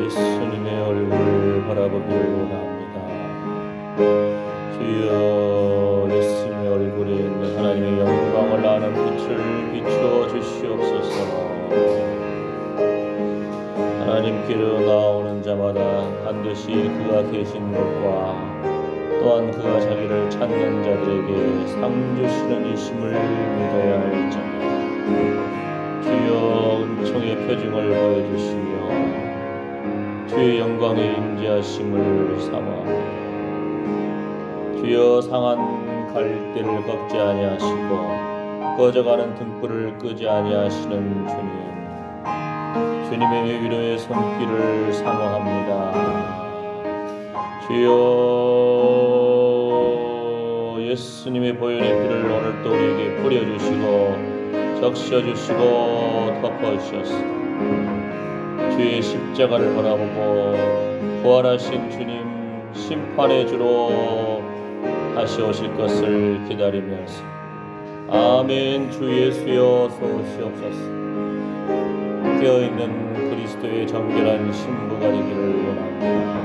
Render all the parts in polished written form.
예수님의 얼굴을 바라보기를 원합니다. 주여, 예수님의 얼굴에 있는 하나님의 영광을 아는 빛을 비추어 주시옵소서. 하나님께로 나오는 자마다 반드시 그가 계신 곳과 또한 그가 자기를 찾는 자들에게 상 주시는 이심을 믿어야 할지니 주여, 은총의 표징을 보여주시며 주의 영광에 임재하심을 사모합니다. 주여, 상한 갈대를 꺾지 아니하시고 꺼져가는 등불을 끄지 아니하시는 주님, 주님의 위로의 손길을 사모합니다. 주여, 예수님의 보혈의 피를 오늘도 우리에게 뿌려주시고 적셔주시고 덮어주셨습니다. 주의 십자가를 바라보고 부활하신 주님 심판의 주로 다시 오실 것을 기다리면서 아멘. 주 예수여 서오시옵소서. 깨어있는 그리스도의 정결한 신부가 되기를 원합니다.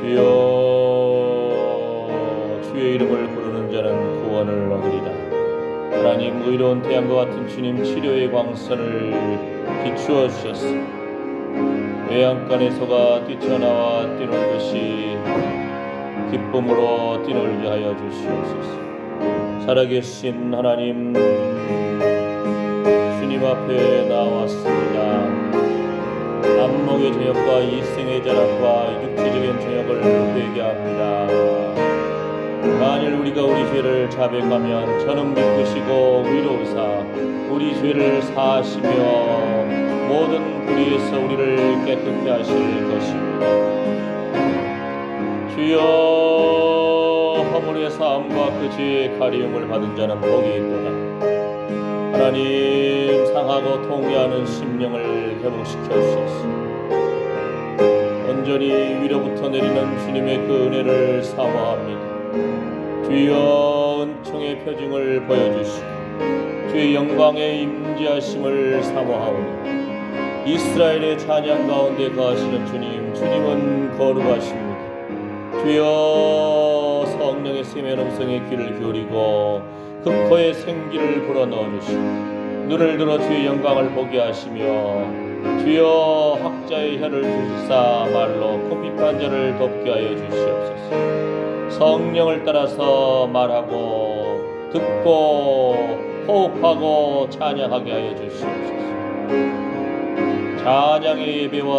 주여, 주의 이름을 부르는 자는 구원을 얻으리라. 하나님, 의로운 태양과 같은 주님 치료의 광선을 비추어 주셨습니다. 외양간에서가 뛰쳐나와 뛰놀듯이 기쁨으로 뛰놀게 하여 주시옵소서. 살아계신 하나님, 주님 앞에 나왔습니다. 안목의 죄악과 이생의 자랑과 육체적인 죄악을 회개합니다. 만일 우리가 우리 죄를 자백하면 저는 믿으시고 위로우사 우리 죄를 사하시며 모든 불의에서 우리를 깨끗게 하실 것입니다. 주여, 허물의 사함과 그 죄의 가리움을 받은 자는 복이 있도다. 하나님, 상하고 통회하는 심령을 회복시켜 주셨습니다. 온전히 위로부터 내리는 주님의 그 은혜를 사모합니다. 주여, 은총의 표징을 보여주시고 주의 영광의 임재하심을 사모하오니 이스라엘의 찬양 가운데 거하시는 주님, 주님은 거룩하십니다. 주여, 성령의 세면 음성에 귀를 기울이고 그 코에 생기를 불어넣어주시고 눈을 들어 주의 영광을 보게 하시며 주여, 학자의 혀를 주시사 말로 코피한 자를 돕게 하여 주시옵소서. 성령을 따라서 말하고 듣고 호흡하고 찬양하게 하여 주시옵소서. 찬양의 예배와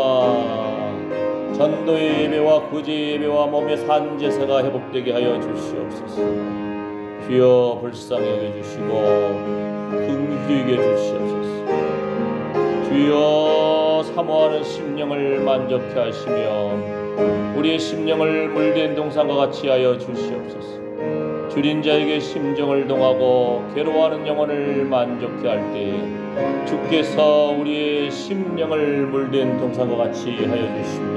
전도의 예배와 구제의 예배와 몸의 산제사가 회복되게 하여 주시옵소서. 주여, 불쌍히 여겨주시고 긍휼히 여겨주시옵소서. 주여, 사모하는 심령을 만족케 하시며 우리의 심령을 물된 동산과 같이 하여 주시옵소서. 줄인 자에게 심정을 동하고 괴로워하는 영혼을 만족케 할 때에 주께서 우리의 심령을 물된 동산과 같이 하여 주십니다.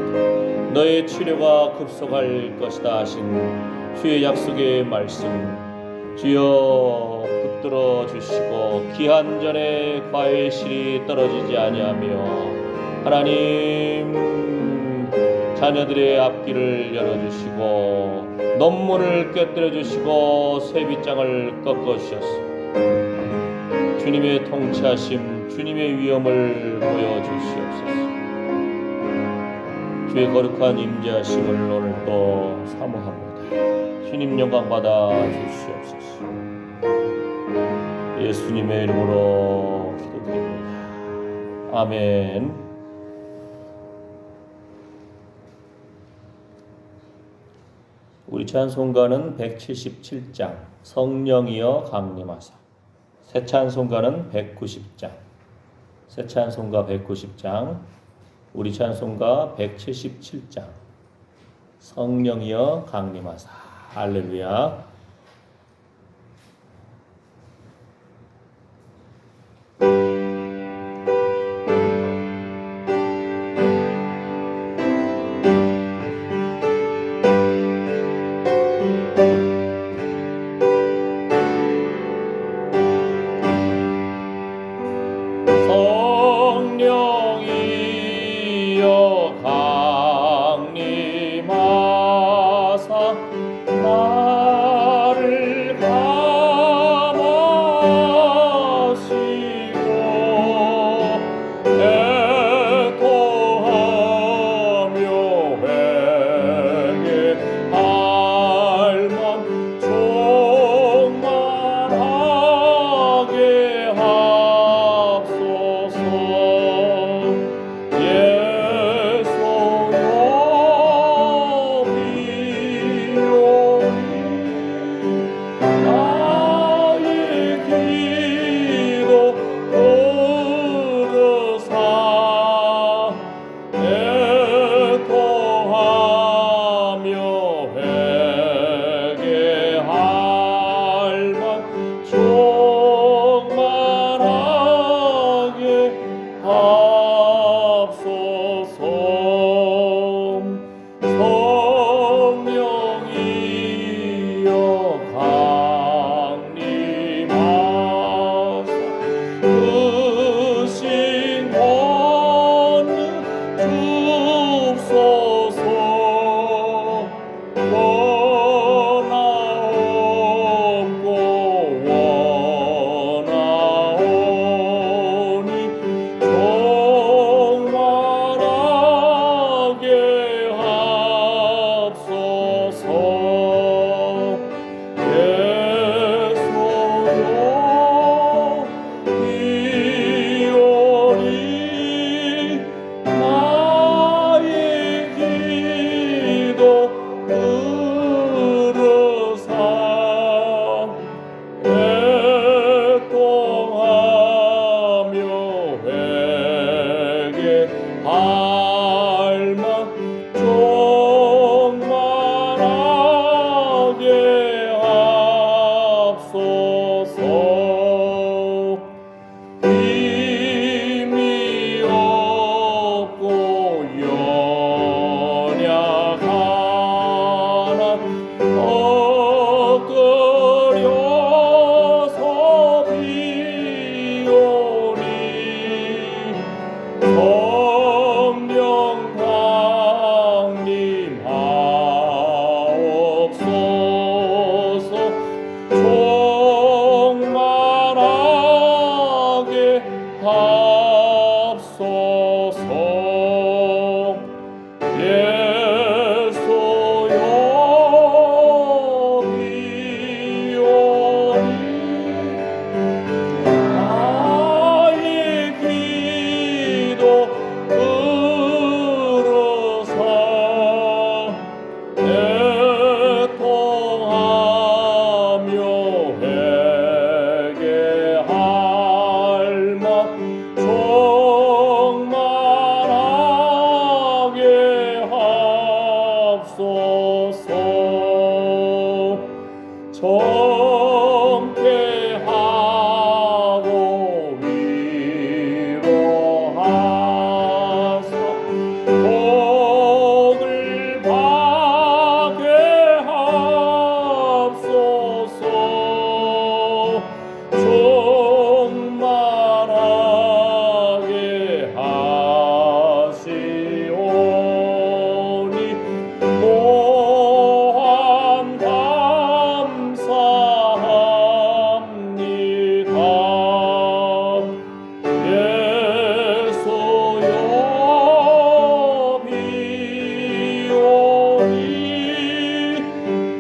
너의 치료가 급속할 것이다 하신 주의 약속의 말씀, 주여, 붙들어 주시고 기한 전에 과의 실이 떨어지지 아니하며 하나님, 자녀들의 앞길을 열어주시고 논문을 꿰뚫어 주시고 쇠빗장을 꺾어 주셨습니다. 주님의 통치하심, 주님의 위엄을 보여주시옵소서. 주의 거룩한 임재하심을 오늘도 사모합니다. 주님 영광 받아 주시옵소서. 예수님의 이름으로 기도드립니다. 아멘. 우리 찬송가는 177장 성령이여 강림하사, 새 찬송가는 190장, 새 찬송가 190장, 우리 찬송가 177장 성령이여 강림하사. 할렐루야. 나를 감하시고 애통하며 회개할 만 종말하게 하소서. 예수여 정케하고 위로하사 복을 받게 하옵소서. 종말하게 하시오니 모함 감사합니다. 예수여 비오니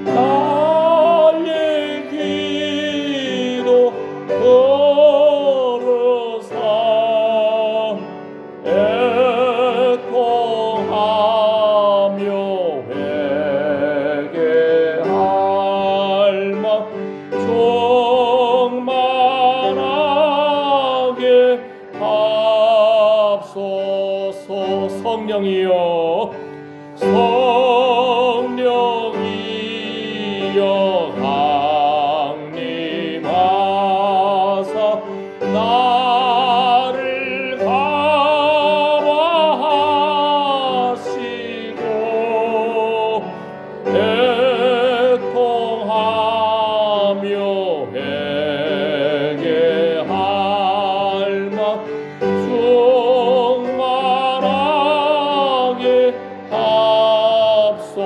나의 기도 들으사 애통하며 회개할 만 종말하게 하옵소서. 성령이여 성령이여 강림하사 나를 감화하시고 애통하며 회개할 만 충만하게 하옵소서.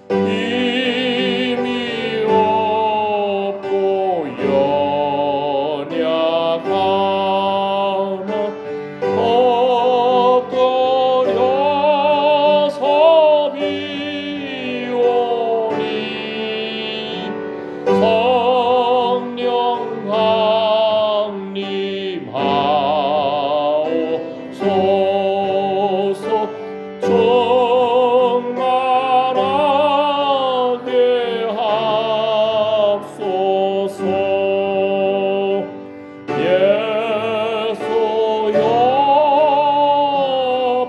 힘이 없고 연약함 엎드려서 비오니 성령 강림하옵소서. 충만하게 하옵소서. 예수여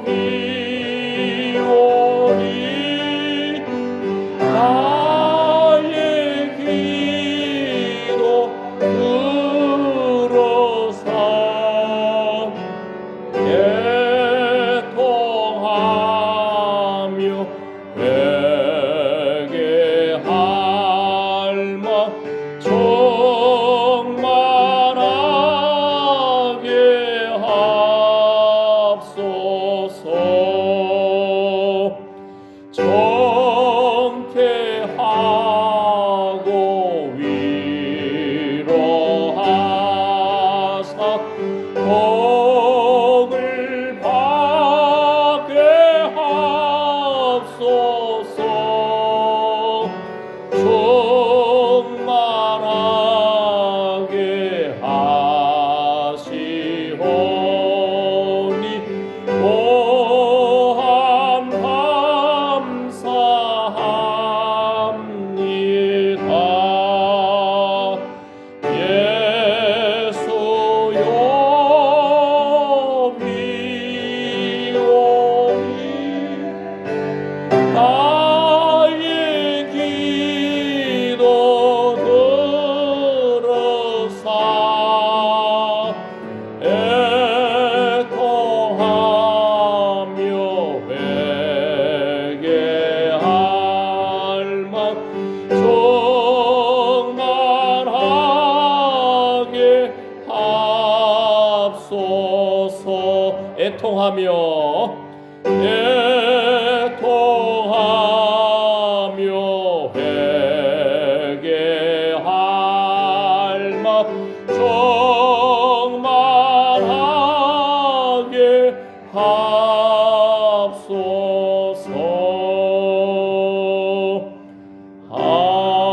비오니 나의 기도 들으사 애통하며 회개할 마 충만하게 하옵소서. 정케하고 위로하사 복을 받게 하옵소서. 충만하게 하시오니 고함 감사합니다. 예수여 비오니 나의 기도 들으사 애통하며 회개할 만 충만하게 하옵소서. 애통하며 회개할 마 충만하게 하옵소서. 아멘.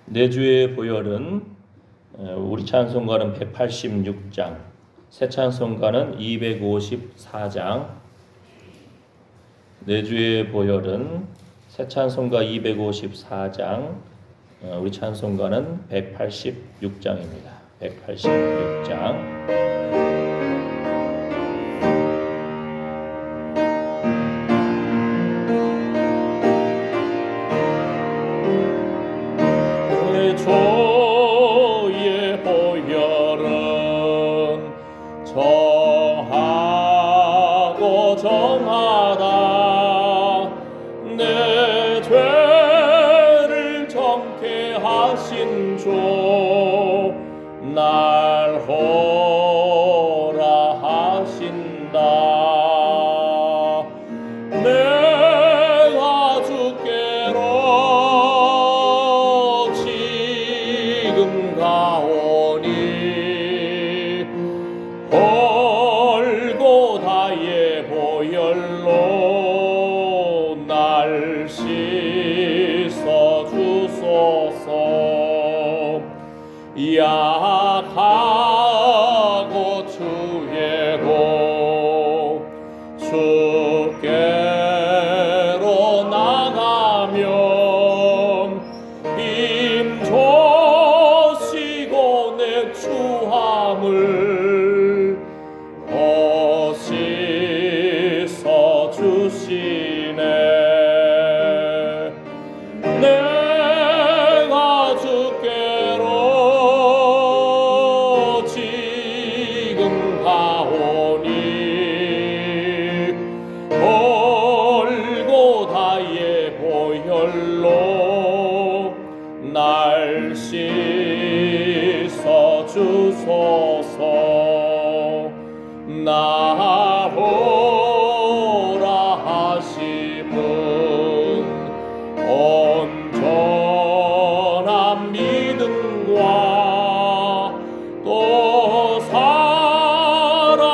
내주의 보혈은 우리 찬송가는 186장, 새 찬송가는 254장. 내주의 보혈은 새 찬송가 254장, 우리 찬송가는 186장입니다. 186장. 주의 보혈은 정하고 정하다. 내 죄를 정케 하신 주 날 호라 하신다. 내가 주께로 지금 가오니 골고다의 보혈로 날 씻어 주소서. 약하고 주의로 주께로 나가면 힘 주시고 내 추함을 씻어 주시네. 내가 주께로 주소서. 나오라 하심은 온전한 믿음과 또 사랑함과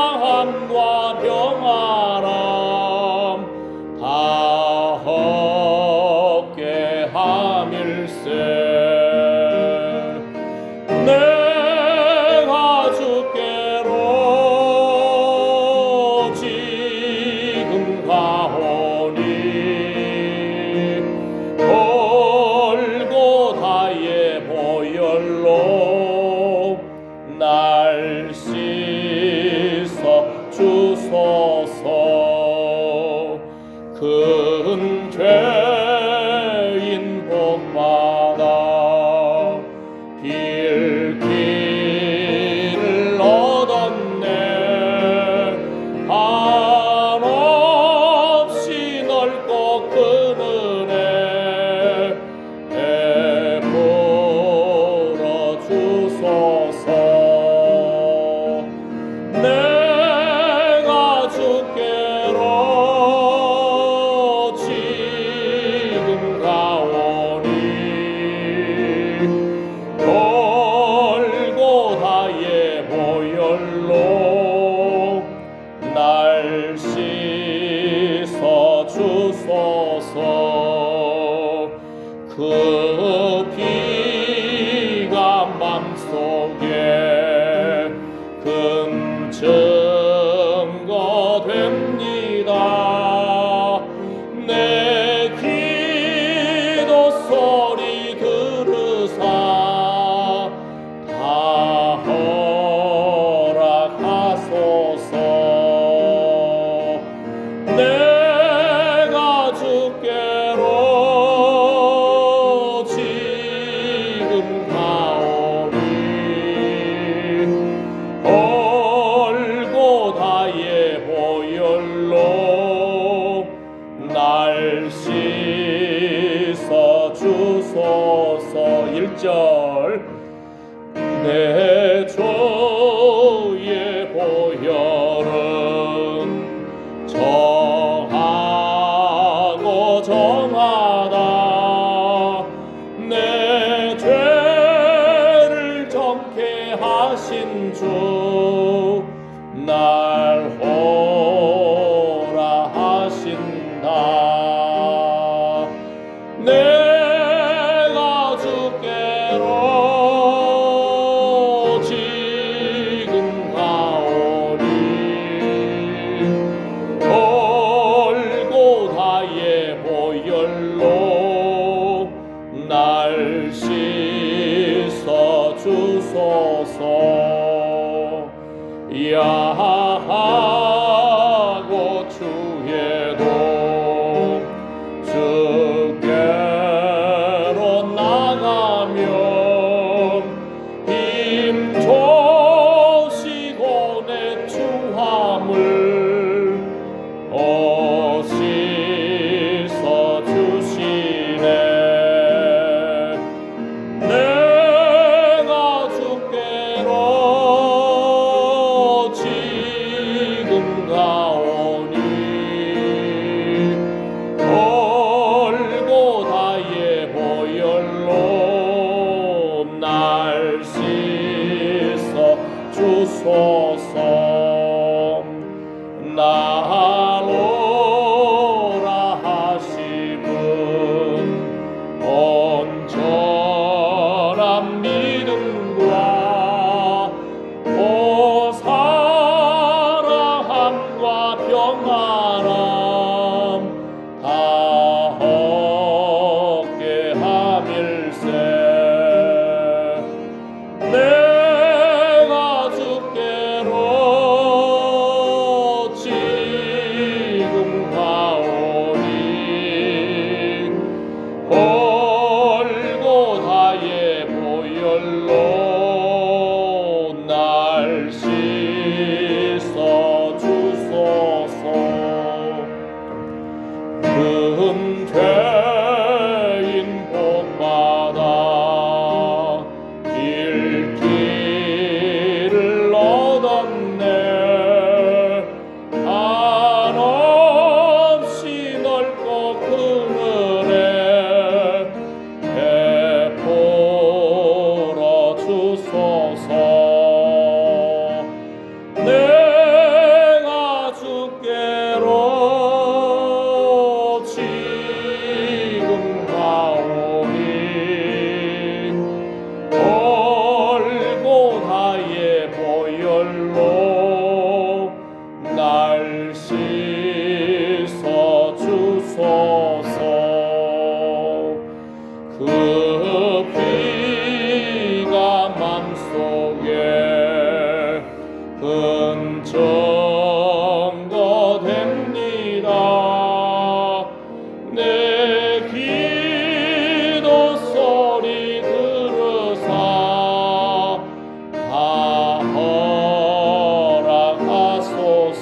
평안함 다 얻게 함일세. 내가 주께로 지금 가오니 골고다의 보혈로 날 씻어 주소서. 큰 죄인 복받아 빌기를 얻었네. 한없이 넓고 큰 은혜 베풀어 주소서. 내가 주께로 지금 가오니 골고다의 보혈로 날 씻어 주소서. 그 피가 맘속에 큰 증거 됩니다. 내 기도 소리 들으사 다 허락하소서. 내가 주께로 지금 가오니 골고다의 보혈로 날 씻어 주소서. 1절 내 주의 보혈은 정하고 정하다. 내 죄를 정케 하신 주 날 호라 하신다. 내가 주께로 지금 가오니 골고다의 보혈로 날 씻어 주소서. 야하고 주에도 주께로 나가면 힘 주시고 내 추함을 씻어 주시네. 내가 주께로 지금 가오니 골고다의 보혈로 날 씻어 주소서. 나오라 하심은 온전한 믿음과 또 사랑함과 평안함 다 얻게 함일세. 내가 주께로 지금 가오니 골고다의 보혈로 속에 큰 증거됩니다. 내 기도 소리 들으사 다 허락하소서.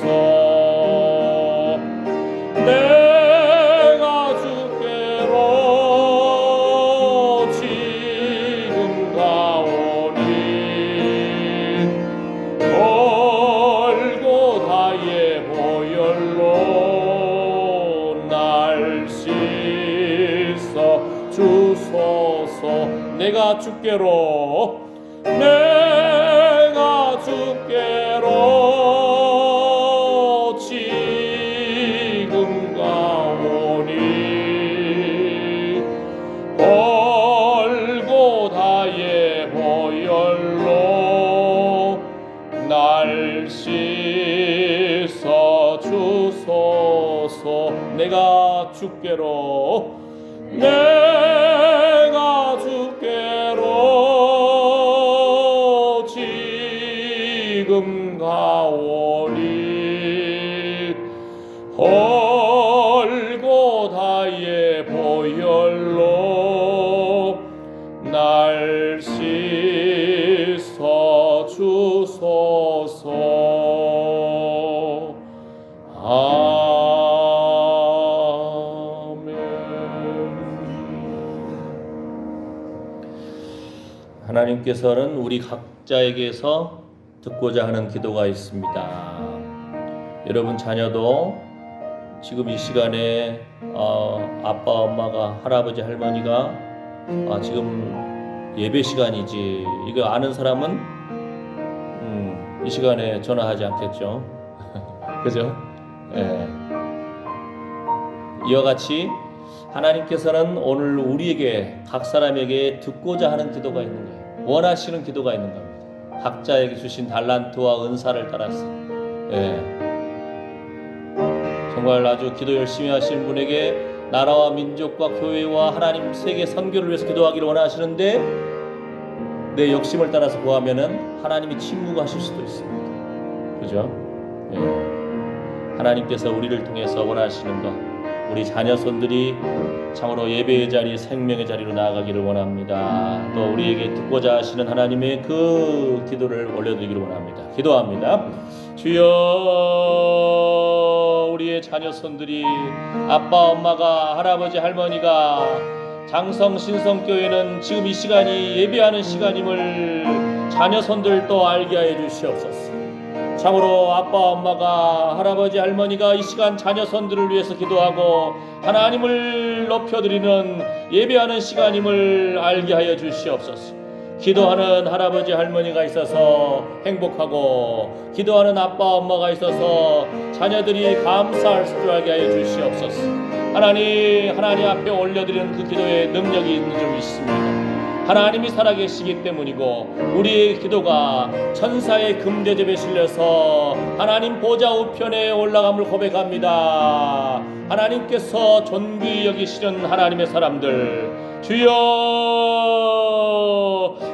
내가 주께로 지금 가오니 골고다의 보혈로 날 씻어 주소서. 내가 주께로 지금 가오니 골고다의 보혈로 날 씻어 주소서. 내가 주께로 지금 가오니 골고다의 보혈로 날 씻어 주소서. 아멘. 하나님께서는 우리 각자에게서 듣고자 하는 기도가 있습니다. 여러분 자녀도 지금 이 시간에 아빠, 엄마가, 할아버지, 할머니가 지금 예배 시간이지 이거 아는 사람은 이 시간에 전화하지 않겠죠. 그죠? 예. 이와 같이 하나님께서는 오늘 우리에게 각 사람에게 듣고자 하는 기도가 있는 거예요. 원하시는 기도가 있는 겁니다. 각자에게 주신 달란트와 은사를 따라서. 정말 아주 기도 열심히 하시는 분에게 나라와 민족과 교회와 하나님 세계 선교를 위해서 기도하기를 원하시는데 내 욕심을 따라서 구하면은 하나님이 침묵하실 수도 있습니다. 그죠? 하나님께서 우리를 통해서 원하시는 것, 우리 자녀손들이 참으로 예배의 자리, 생명의 자리로 나아가기를 원합니다. 또 우리에게 듣고자 하시는 하나님의 그 기도를 올려드리기를 원합니다. 기도합니다. 주여, 우리의 자녀손들이 아빠, 엄마가, 할아버지, 할머니가 장성 신성교회는 지금 이 시간이 예배하는 시간임을 자녀손들도 알게 하여 주시옵소서. 참으로 아빠, 엄마가, 할아버지, 할머니가 이 시간 자녀손들을 위해서 기도하고 하나님을 높여드리는 예배하는 시간임을 알게 하여 주시옵소서. 기도하는 할아버지, 할머니가 있어서 행복하고 기도하는 아빠, 엄마가 있어서 자녀들이 감사할 줄 알게 하여 주시옵소서. 하나님 앞에 올려드리는 그 기도에 능력이 있는 줄 믿습니다. 하나님이 살아계시기 때문이고 우리의 기도가 천사의 금대접에 실려서 하나님 보좌 우편에 올라감을 고백합니다. 하나님께서 존귀히 여기시는 하나님의 사람들, 주여,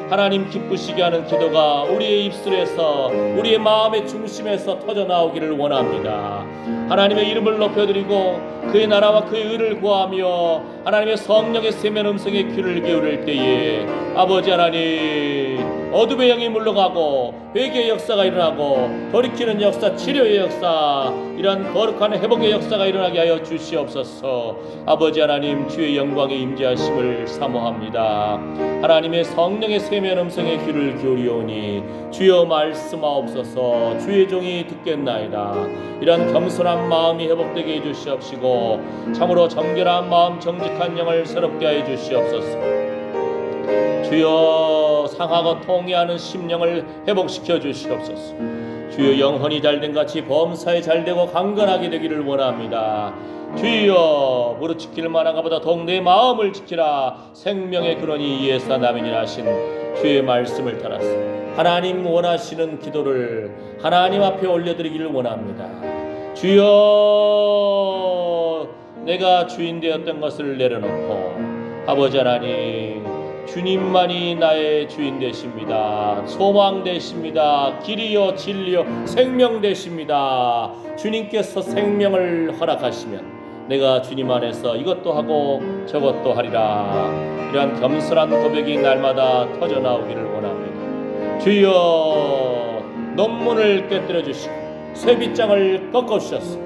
하나님 기쁘시게 하는 기도가 우리의 입술에서 우리의 마음의 중심에서 터져나오기를 원합니다. 하나님의 이름을 높여드리고 그의 나라와 그의 의를 구하며 하나님의 성령의 세면 음성에 귀를 기울일 때에 아버지 하나님, 어둠의 영이 물러가고 회개의 역사가 일어나고 돌이키는 역사, 치료의 역사, 이런 거룩한 회복의 역사가 일어나게 하여 주시옵소서. 아버지 하나님, 주의 영광에 임재하심을 사모합니다. 하나님의 성령의 세면 음성에 귀를 기울이오니 주여 말씀하옵소서. 주의 종이 듣겠나이다. 이런 겸손한 마음이 회복되게 해주시옵시고 참으로 정결한 마음, 정직한 영을 새롭게 하여 주시옵소서. 주여, 상하고 통해하는 심령을 회복시켜 주시옵소서. 주여, 영혼이 잘된 같이 범사에 잘되고 강건하게 되기를 원합니다. 주여, 무릇 지킬 만한 것보다 더욱 내 마음을 지키라. 생명의 근원이 이에서 나면이라 하신 주의 말씀을 따라서 하나님 원하시는 기도를 하나님 앞에 올려드리기를 원합니다. 주여, 내가 주인 되었던 것을 내려놓고 아버지 하나님, 주님만이 나의 주인 되십니다. 소망 되십니다. 길이요 진리요 생명 되십니다. 주님께서 생명을 허락하시면 내가 주님 안에서 이것도 하고 저것도 하리라. 이러한 겸손한 고백이 날마다 터져나오기를 원합니다. 주여, 논문을 깨뜨려 주시고 쇠빗장을 꺾어 주셨소.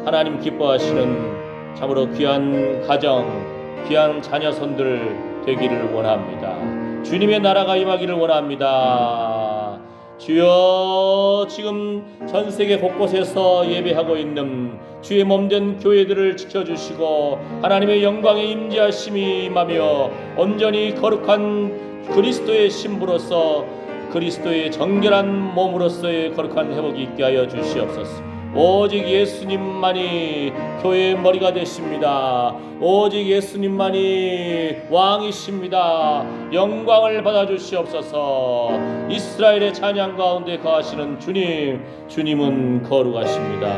하나님 기뻐하시는 참으로 귀한 가정, 귀한 자녀손들 되기를 원합니다. 주님의 나라가 임하기를 원합니다. 주여, 지금 전 세계 곳곳에서 예배하고 있는 주의 몸된 교회들을 지켜주시고 하나님의 영광의 임재하심이 임하며 온전히 거룩한 그리스도의 신부로서 그리스도의 정결한 몸으로서의 거룩한 회복이 있게 하여 주시옵소서. 오직 예수님만이 교회의 머리가 되십니다. 오직 예수님만이 왕이십니다. 영광을 받아 주시옵소서. 이스라엘의 찬양 가운데 거하시는 주님, 주님은 거룩하십니다.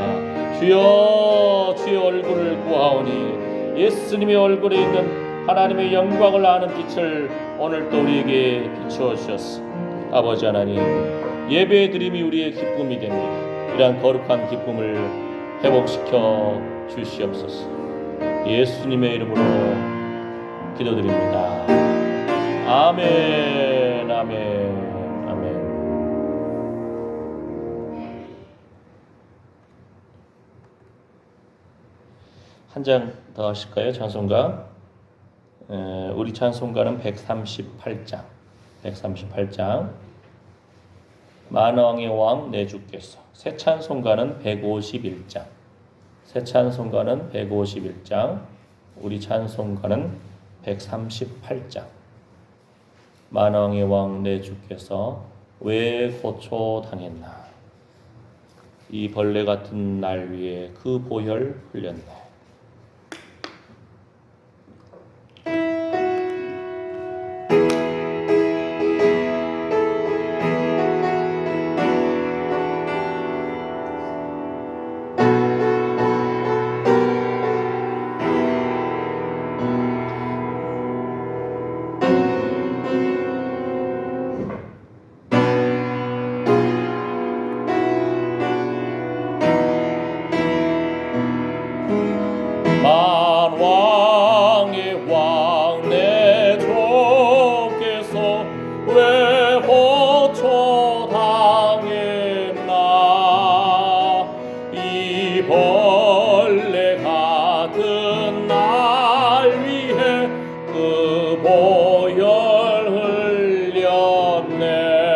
주여, 주의 얼굴을 구하오니 예수님의 얼굴에 있는 하나님의 영광을 아는 빛을 오늘도 우리에게 비추어 주셨소. 아버지 하나님, 예배 드림이 우리의 기쁨이 됩니다. 이러한 거룩한 기쁨을 회복시켜 주시옵소서. 예수님의 이름으로 기도드립니다. 아멘, 아멘, 아멘. 한 장 더 하실까요? 찬송가. 우리 찬송가는 138장. 만왕의 왕 내 주께서. 새 찬송가는 151장. 우리 찬송가는 138장. 만왕의 왕 내 주께서 왜 고초 당했나. 이 벌레 같은 날 위에 그 보혈 흘렸네. 만왕의 왕 내 주께서 왜 고초 당했나. 이 벌레 같은 날 위해 그 보혈 흘렸네.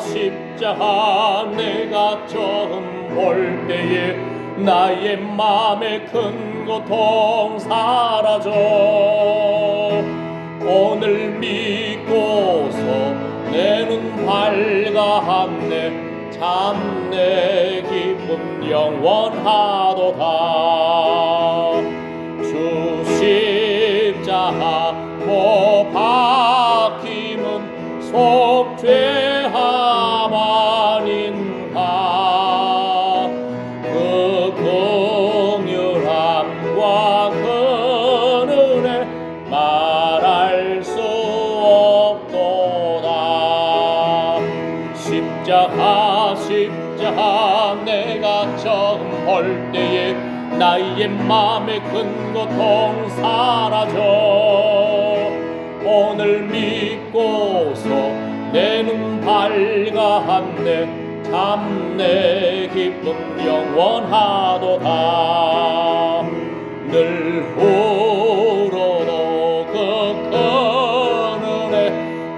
십자가 내가 처음 볼 때에 나의 맘에 큰 고통 사라져. 오늘 믿고서 내 눈 밝아왔네. 참 내 기쁨 영원하도다. 주 십자가 못 박힘은 속죄함 아닌가. 그 긍휼함과 그 은혜 말할 수 없도다. 십자가 내가 처음 볼 때에 나의 맘에 큰 고통 사라져. 오늘 믿고서 내 눈 밝아왔네. 참 내 기쁨 영원하도다. 늘 울어도 그 큰 은혜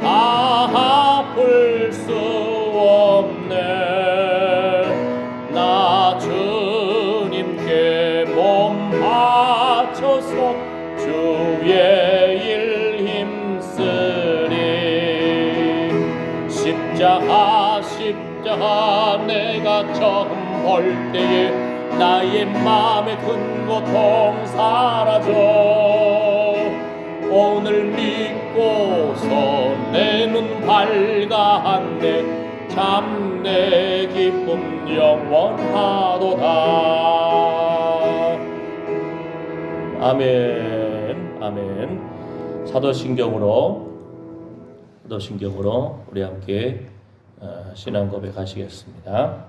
아플 수 없네. 나 주님께 몸 바쳐서 주의 일 힘쓰리. 십자가 내가 처음 볼 때에 나의 맘에 큰 고통 사라져. 오늘 믿고서 내 눈 밝아왔네. 참 내 기쁨 영원하도다. 아멘. 아멘. 사도신경으로 우리 함께 신앙 고백하시겠습니다.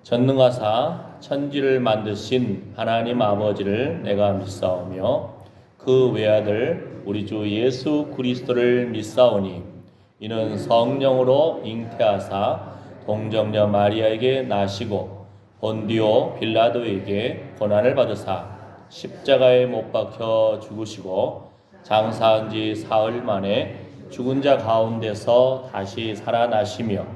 전능하사 천지를 만드신 하나님 아버지를 내가 믿사오며 그 외아들 우리 주 예수 그리스도를 믿사오니 이는 성령으로 잉태하사 동정녀 마리아에게 나시고 본디오 빌라도에게 고난을 받으사 십자가에 못 박혀 죽으시고 장사한 지 사흘 만에 죽은 자 가운데서 다시 살아나시며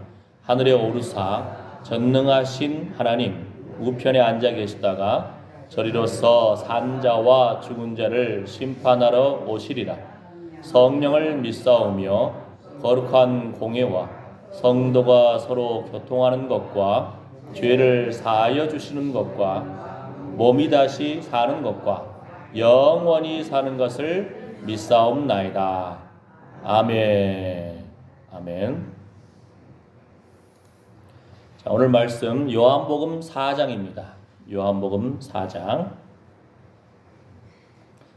하늘에 오르사 전능하신 하나님 우편에 앉아 계시다가 저리로서 산자와 죽은 자를 심판하러 오시리라. 성령을 믿사오며 거룩한 공예와 성도가 서로 교통하는 것과 죄를 사하여 주시는 것과 몸이 다시 사는 것과 영원히 사는 것을 믿사옵나이다. 아멘. 아멘. 자, 오늘 말씀 요한복음 4장입니다. 요한복음 4장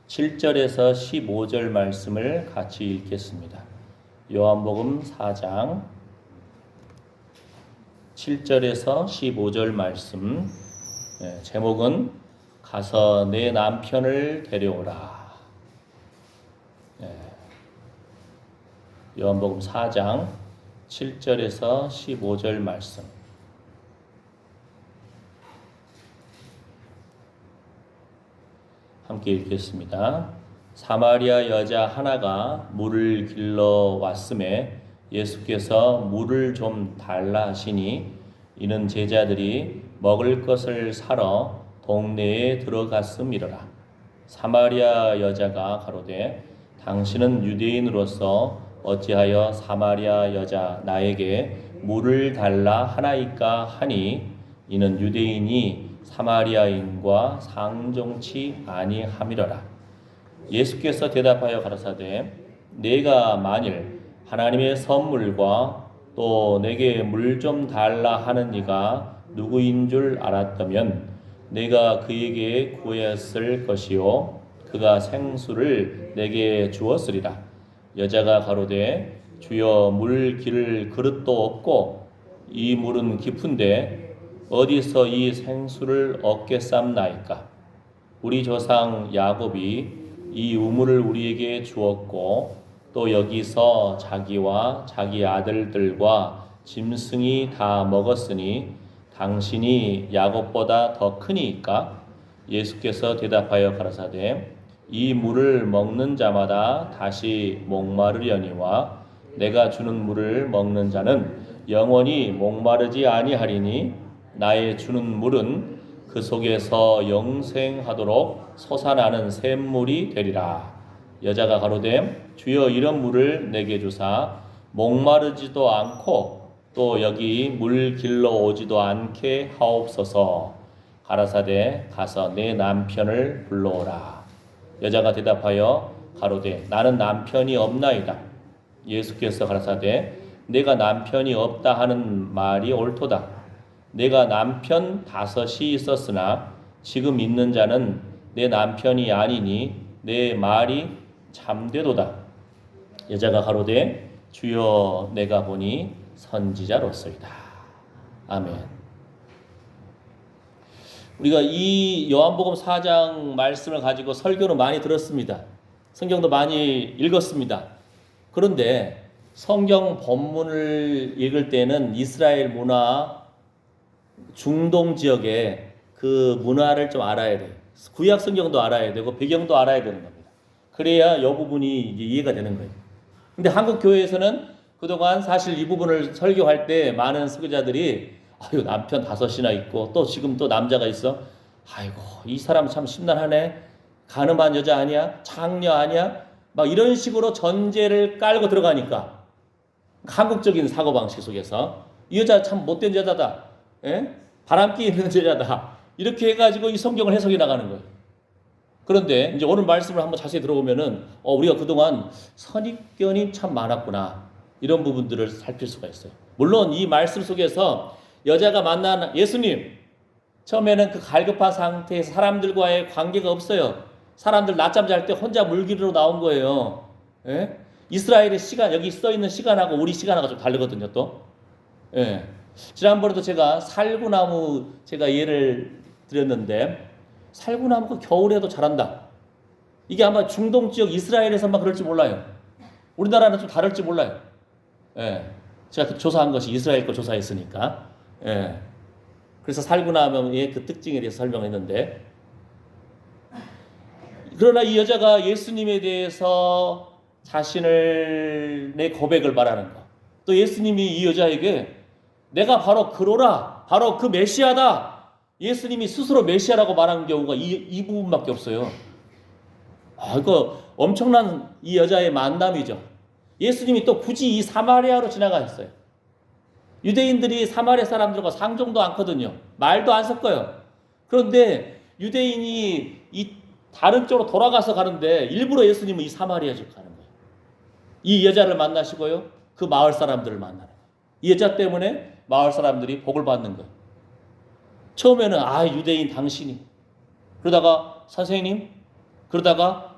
7절에서 15절 말씀을 같이 읽겠습니다. 요한복음 4장 7절에서 15절 말씀, 제목은 가서 내 남편을 데려오라. 요한복음 4장 7절에서 15절 말씀. 함께 읽겠습니다. 사마리아 여자 하나가 물을 길러 왔음에 예수께서 물을 좀 달라 하시니 이는 제자들이 먹을 것을 사러 동네에 들어갔음이로라. 사마리아 여자가 가로되 당신은 유대인으로서 어찌하여 사마리아 여자 나에게 물을 달라 하나이까 하니 이는 유대인이 사마리아인과 상종치 아니함이로라. 예수께서 대답하여 가라사대 내가 만일 하나님의 선물과 또 내게 물 좀 달라 하는 이가 누구인 줄 알았다면 내가 그에게 구했을 것이요 그가 생수를 내게 주었으리라. 여자가 가로되 주여 물 기를 그릇도 없고 이 물은 깊은데 어디서 이 생수를 얻겠삼나이까. 우리 조상 야곱이 이 우물을 우리에게 주었고 또 여기서 자기와 자기 아들들과 짐승이 다 먹었으니 당신이 야곱보다 더 크니까. 예수께서 대답하여 가라사대 이 물을 먹는 자마다 다시 목마르려니와 내가 주는 물을 먹는 자는 영원히 목마르지 아니하리니 나의 주는 물은 그 속에서 영생하도록 솟아나는 샘물이 되리라. 여자가 가로되 주여 이런 물을 내게 주사 목마르지도 않고 또 여기 물 길러 오지도 않게 하옵소서. 가라사대 가서 내 남편을 불러오라. 여자가 대답하여 가로되 나는 남편이 없나이다. 예수께서 가라사대 내가 남편이 없다 하는 말이 옳도다. 내가 남편 5이 있었으나 지금 있는 자는 내 남편이 아니니 내 말이 참되도다. 여자가 가로되 주여 내가 보니 선지자로소이다. 아멘. 우리가 이 요한복음 4장 말씀을 가지고 설교는 많이 들었습니다. 성경도 많이 읽었습니다. 그런데 성경 본문을 읽을 때는 이스라엘 문화, 중동 지역의 그 문화를 좀 알아야 돼요. 구약 성경도 알아야 되고 배경도 알아야 되는 겁니다. 그래야 이 부분이 이제 이해가 되는 거예요. 근데 한국 교회에서는 그동안 사실 이 부분을 설교할 때 많은 설교자들이 아유 남편 5이나 있고 또 지금 또 남자가 있어. 아이고 이 사람 참 심란하네. 가늠한 여자 아니야? 장녀 아니야? 막 이런 식으로 전제를 깔고 들어가니까 한국적인 사고방식 속에서 이 여자 참 못된 여자다. 바람기 있는 여자다. 이렇게 해가지고 이 성경을 해석해 나가는 거예요. 그런데 이제 오늘 말씀을 한번 자세히 들어보면은 우리가 그동안 선입견이 참 많았구나. 이런 부분들을 살필 수가 있어요. 물론 이 말씀 속에서 여자가 만난 예수님 처음에는 그 갈급한 상태에서 사람들과의 관계가 없어요. 사람들 낮잠 잘 때 혼자 물길로 나온 거예요. 예? 이스라엘의 시간, 여기 써 있는 시간하고 우리 시간하고 좀 다르거든요, 또. 예. 지난번에도 제가 살구나무 제가 예를 드렸는데, 살구나무가 겨울에도 자란다. 이게 아마 중동 지역 이스라엘에서만 그럴지 몰라요. 우리나라는 좀 다를지 몰라요. 예. 제가 그 조사한 것이 이스라엘 거 조사했으니까. 예. 그래서 살구나무의 그 특징에 대해서 설명했는데, 그러나 이 여자가 예수님에 대해서 자신을 내 고백을 말하는 거. 또 예수님이 이 여자에게 내가 바로 그로라, 바로 그 메시아다. 예수님이 스스로 메시아라고 말하는 경우가 이 부분밖에 없어요. 이거 엄청난 이 여자의 만남이죠. 예수님이 또 굳이 이 사마리아로 지나가셨어요. 유대인들이 사마리아 사람들과 상종도 않거든요. 말도 안 섞어요. 그런데 유대인이 이 다른 쪽으로 돌아가서 가는데 일부러 예수님은 이 사마리아 쪽 가는 거예요. 이 여자를 만나시고요. 그 마을 사람들을 만나는 거예요. 이 여자 때문에 마을 사람들이 복을 받는 거예요. 처음에는 유대인 당신이, 그러다가 선생님, 그러다가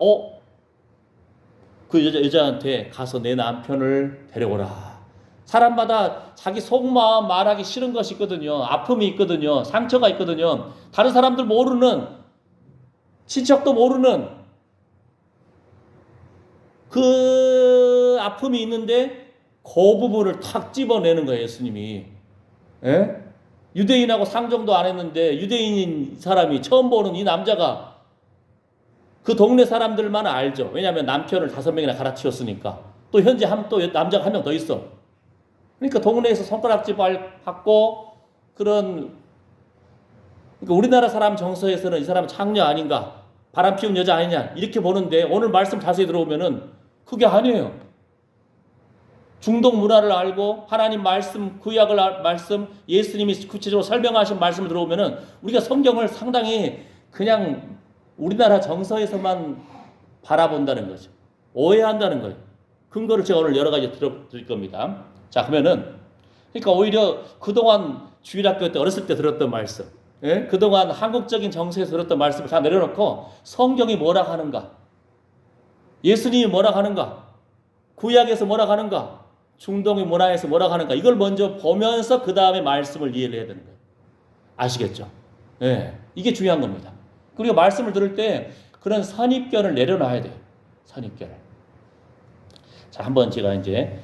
그 여자한테 가서 내 남편을 데려오라. 사람마다 자기 속마음 말하기 싫은 것이 있거든요. 아픔이 있거든요. 상처가 있거든요. 다른 사람들 모르는, 친척도 모르는 그 아픔이 있는데 그 부분을 탁 집어내는 거예요, 예수님이. 예? 유대인하고 상종도 안 했는데 유대인인 사람이 처음 보는 이 남자가 그 동네 사람들만 알죠. 왜냐하면 남편을 5명이나 갈아치웠으니까. 또 현재 또 남자가 1명 더 있어. 그러니까 동네에서 손가락질 받고 그런, 그러니까 우리나라 사람 정서에서는 이 사람은 창녀 아닌가, 바람 피운 여자 아니냐 이렇게 보는데, 오늘 말씀 자세히 들어보면은 그게 아니에요. 중동 문화를 알고 하나님 말씀, 구약을 말씀, 예수님이 구체적으로 설명하신 말씀을 들어보면은 우리가 성경을 상당히 그냥 우리나라 정서에서만 바라본다는 거죠. 오해한다는 거예요. 근거를 제가 오늘 여러 가지 들어드릴 겁니다. 자, 그러면은, 그러니까 오히려 그동안 주일학교 때 어렸을 때 들었던 말씀, 예? 그동안 한국적인 정서에서 들었던 말씀을 다 내려놓고 성경이 뭐라 하는가, 예수님이 뭐라 하는가, 구약에서 뭐라 하는가, 중동의 문화에서 뭐라 하는가, 이걸 먼저 보면서 그 다음에 말씀을 이해를 해야 되는 거예요. 아시겠죠? 예, 이게 중요한 겁니다. 그리고 말씀을 들을 때 그런 선입견을 내려놔야 돼요. 선입견을. 자, 한번 제가 이제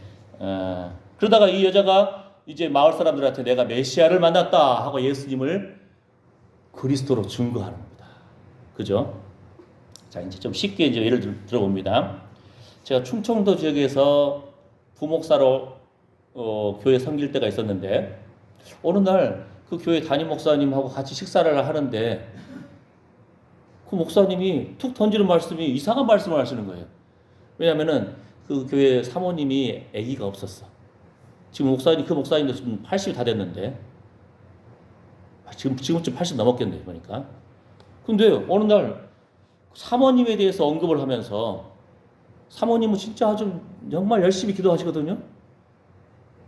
그러다가 이 여자가 이제 마을 사람들한테 내가 메시아를 만났다 하고 예수님을 그리스도로 증거하는 겁니다. 그죠? 자, 이제 좀 쉽게 이제 예를 들어봅니다. 제가 충청도 지역에서 부목사로 교회 섬길 때가 있었는데, 어느 날 그 교회 담임 목사님하고 같이 식사를 하는데 그 목사님이 툭 던지는 말씀이 이상한 말씀을 하시는 거예요. 왜냐하면은 그 교회 사모님이 아기가 없었어. 지금 그 목사님도 지금 80이 다 됐는데, 지금쯤 80 넘었겠네요, 보니까. 근데 어느 날 사모님에 대해서 언급을 하면서, 사모님은 진짜 아주 정말 열심히 기도하시거든요.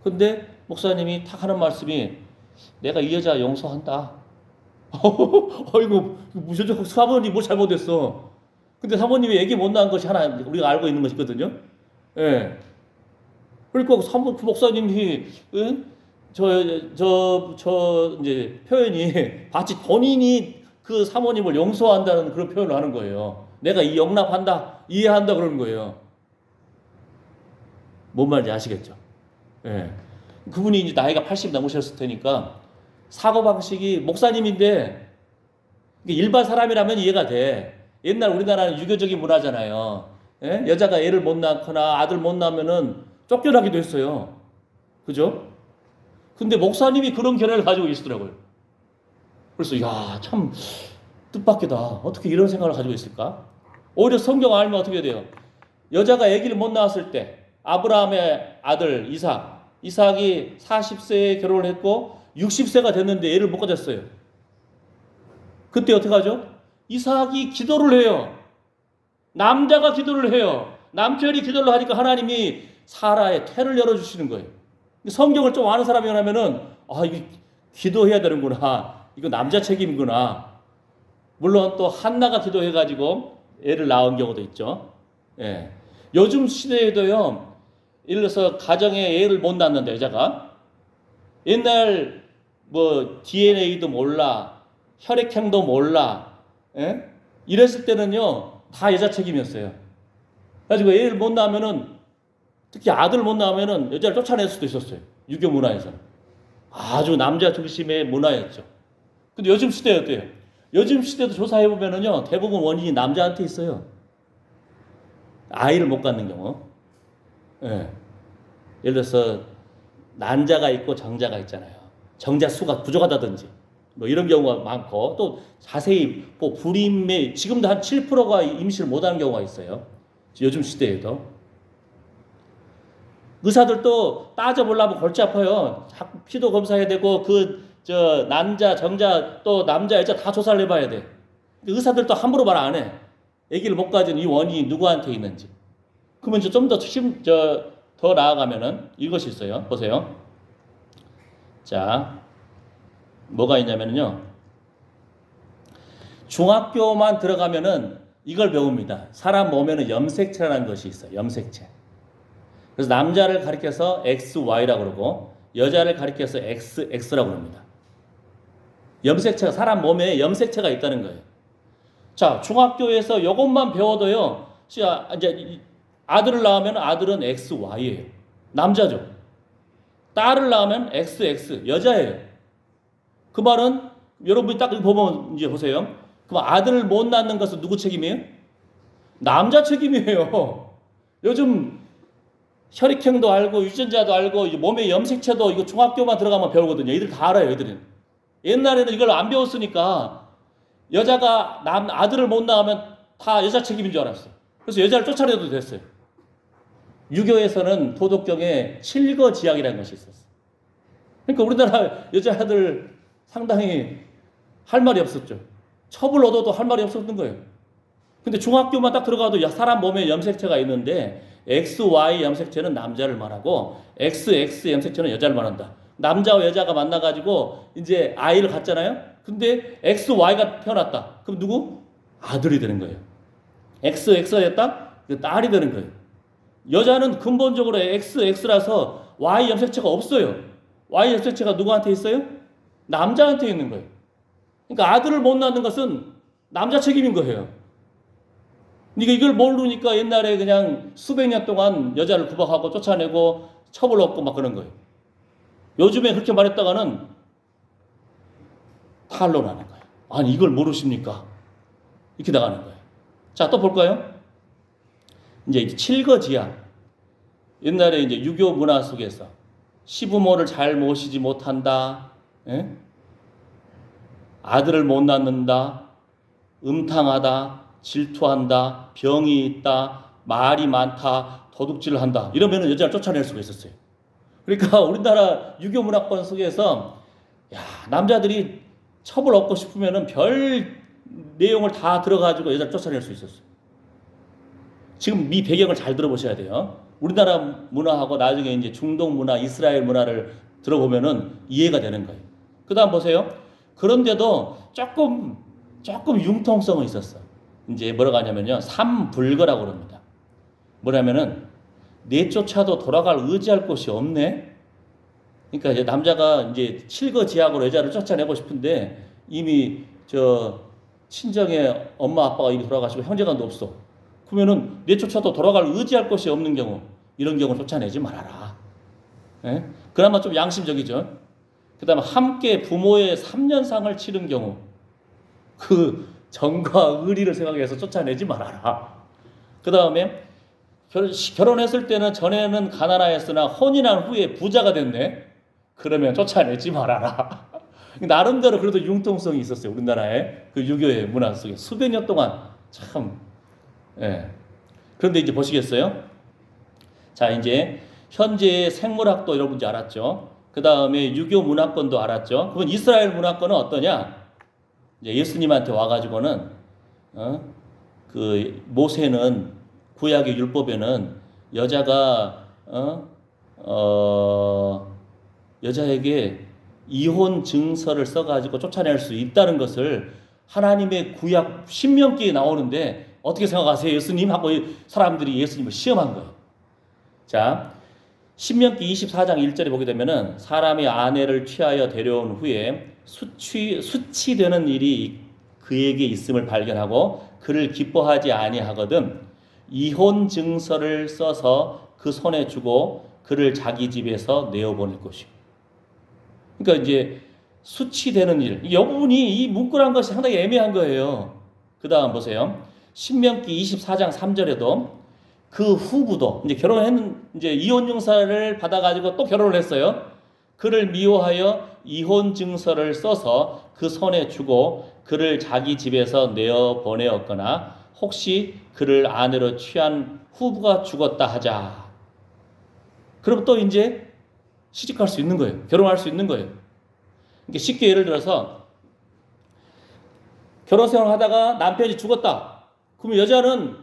근데 목사님이 탁 하는 말씀이, 내가 이 여자 용서한다. 어이구, 무슨 사모님 뭐 잘못했어. 근데 사모님이 애기 못 낳은 것이 하나 우리가 알고 있는 것이거든요. 예. 그러니까 그 목사님이 이제 표현이 마치 본인이 그 사모님을 용서한다는 그런 표현을 하는 거예요. 내가 용납한다, 이해한다 그러는 거예요. 뭔 말인지 아시겠죠? 예. 그분이 이제 나이가 80 넘으셨을 테니까 사고방식이, 목사님인데 일반 사람이라면 이해가 돼. 옛날 우리나라는 유교적인 문화잖아요. 예? 여자가 애를 못 낳거나 아들 못 낳으면은 쫓겨나기도 했어요. 그죠? 근데 목사님이 그런 견해를 가지고 계시더라고요. 그래서 참 뜻밖이다. 어떻게 이런 생각을 가지고 있을까? 오히려 성경 알면 어떻게 돼요? 여자가 아기를 못 낳았을 때 아브라함의 아들 이삭이 40세에 결혼을 했고 60세가 됐는데 애를 못 가졌어요. 그때 어떻게 하죠? 이삭이 기도를 해요. 남자가 기도를 해요. 남편이 기도를 하니까 하나님이 사라의 태를 열어주시는 거예요. 성경을 좀 아는 사람이라면은 이거 기도해야 되는구나. 이거 남자 책임이구나. 물론 또 한나가 기도해가지고 애를 낳은 경우도 있죠. 예. 요즘 시대에도요. 예를 들어서 가정에 애를 못 낳는다 여자가 옛날 뭐 DNA도 몰라 혈액형도 몰라 예? 이랬을 때는요 다 여자 책임이었어요. 가지고 애를 못 낳으면은 특히 아들 못 낳으면은 여자를 쫓아낼 수도 있었어요. 유교 문화에서 아주 남자 중심의 문화였죠. 근데 요즘 시대 어때요? 요즘 시대도 조사해 보면은요 대부분 원인이 남자한테 있어요. 아이를 못 갖는 경우. 예. 예를 들어서 난자가 있고 정자가 있잖아요. 정자 수가 부족하다든지 뭐 이런 경우가 많고 또 자세히 뭐 불임의 지금도 한 7%가 임신을 못하는 경우가 있어요. 요즘 시대에도 의사들도 따져보려면 골치 아파요. 자꾸 피도 검사해야 되고 저 난자 정자 또 남자 여자 다 조사를 해봐야 돼. 의사들도 함부로 말 안 해. 아기를 못 가진 이 원인이 누구한테 있는지. 그러면 좀 더 나아가면은 이것이 있어요. 보세요. 자, 뭐가 있냐면요. 중학교만 들어가면은 이걸 배웁니다. 사람 몸에는 염색체라는 것이 있어요. 염색체. 그래서 남자를 가리켜서 XY라고 그러고 여자를 가리켜서 XX라고 합니다. 염색체가 사람 몸에 염색체가 있다는 거예요. 자, 중학교에서 이것만 배워도요. 이제 아들을 낳으면 아들은 XY예요. 남자죠. 딸을 낳으면 XX 여자예요. 그 말은 여러분이 딱 보면 이제 보세요. 그럼 아들을 못 낳는 것은 누구 책임이에요? 남자 책임이에요. 요즘 혈액형도 알고 유전자도 알고 몸의 염색체도 이거 중학교만 들어가면 배우거든요. 얘들 다 알아요. 얘들은. 옛날에는 이걸 안 배웠으니까 여자가 아들을 못 낳으면 다 여자 책임인 줄 알았어요. 그래서 여자를 쫓아내도 됐어요. 유교에서는 도덕경에 칠거지약이라는 것이 있었어요. 그러니까 우리나라 여자들 상당히 할 말이 없었죠. 첩을 얻어도 할 말이 없었던 거예요. 근데 중학교만 딱 들어가도 사람 몸에 염색체가 있는데 XY 염색체는 남자를 말하고 XX 염색체는 여자를 말한다. 남자와 여자가 만나가지고 이제 아이를 갖잖아요. 근데 XY가 태어났다. 그럼 누구? 아들이 되는 거예요. XX가 됐다? 딸이 되는 거예요. 여자는 근본적으로 XX라서 Y 염색체가 없어요. Y 염색체가 누구한테 있어요? 남자한테 있는 거예요. 그러니까 아들을 못 낳는 것은 남자 책임인 거예요. 그러니까 이걸 모르니까 옛날에 그냥 수백 년 동안 여자를 구박하고 쫓아내고 처벌 얻고 막 그런 거예요. 요즘에 그렇게 말했다가는 탄론하는 거예요. 아니 이걸 모르십니까? 이렇게 나가는 거예요. 자, 또 볼까요? 이제 칠거지약. 옛날에 이제 유교 문화 속에서 시부모를 잘 모시지 못한다. 예? 아들을 못 낳는다. 음탕하다. 질투한다. 병이 있다. 말이 많다. 도둑질을 한다. 이러면 여자를 쫓아낼 수가 있었어요. 그러니까 우리나라 유교 문화권 속에서 남자들이 첩을 얻고 싶으면은 별 내용을 다 들어가지고 여자를 쫓아낼 수 있었어요. 지금 이 배경을 잘 들어보셔야 돼요. 우리나라 문화하고 나중에 이제 중동 문화, 이스라엘 문화를 들어보면은 이해가 되는 거예요. 그 다음 보세요. 그런데도 조금 융통성은 있었어. 이제 뭐라고 하냐면요. 삼불거라고 그럽니다. 뭐냐면은 내쫓아도 돌아갈 의지할 곳이 없네. 그러니까 이제 남자가 이제 칠거지약으로 여자를 쫓아내고 싶은데 이미 친정에 엄마 아빠가 이미 돌아가시고 형제간도 없어. 그러면은 내쫓아도 돌아갈 의지할 곳이 없는 경우 이런 경우 쫓아내지 말아라. 예? 그나마 좀 양심적이죠. 그다음에 함께 부모의 3년상을 치른 경우 그 정과 의리를 생각해서 쫓아내지 말아라. 그다음에 결혼했을 때는 전에는 가난하였으나 혼인한 후에 부자가 됐네. 그러면 쫓아내지 말아라. 나름대로 그래도 융통성이 있었어요. 우리나라의 그 유교의 문화 속에 수백 년 동안 참. 예. 그런데 이제 보시겠어요? 자, 이제 현재의 생물학도 여러분이 알았죠. 그 다음에 유교 문화권도 알았죠. 그러면 이스라엘 문화권은 어떠냐? 이제 예수님한테 와가지고는 그 모세는 구약의 율법에는 여자가 여자에게 이혼 증서를 써가지고 쫓아낼 수 있다는 것을 하나님의 구약 신명기에 나오는데 어떻게 생각하세요, 예수님? 하고 사람들이 예수님을 시험한 거예요. 자, 신명기 24장 1절에 보게 되면은 사람이 아내를 취하여 데려온 후에 수치되는 일이 그에게 있음을 발견하고 그를 기뻐하지 아니하거든 이혼 증서를 써서 그 손에 주고 그를 자기 집에서 내어보낼 것이고. 그러니까 이제 수치되는 일, 이 부분이 이 문구란 것이 상당히 애매한 거예요. 그 다음 보세요. 신명기 24장 3절에도 그 후부도 이제 결혼했는 이제 이혼 증서를 받아가지고 또 결혼을 했어요. 그를 미워하여 이혼 증서를 써서 그 손에 주고 그를 자기 집에서 내어 보내었거나 혹시 그를 아내로 취한 후부가 죽었다 하자. 그럼 또 이제 시집갈 수 있는 거예요. 결혼할 수 있는 거예요. 그러니까 쉽게 예를 들어서 결혼 생활을 하다가 남편이 죽었다. 그럼 여자는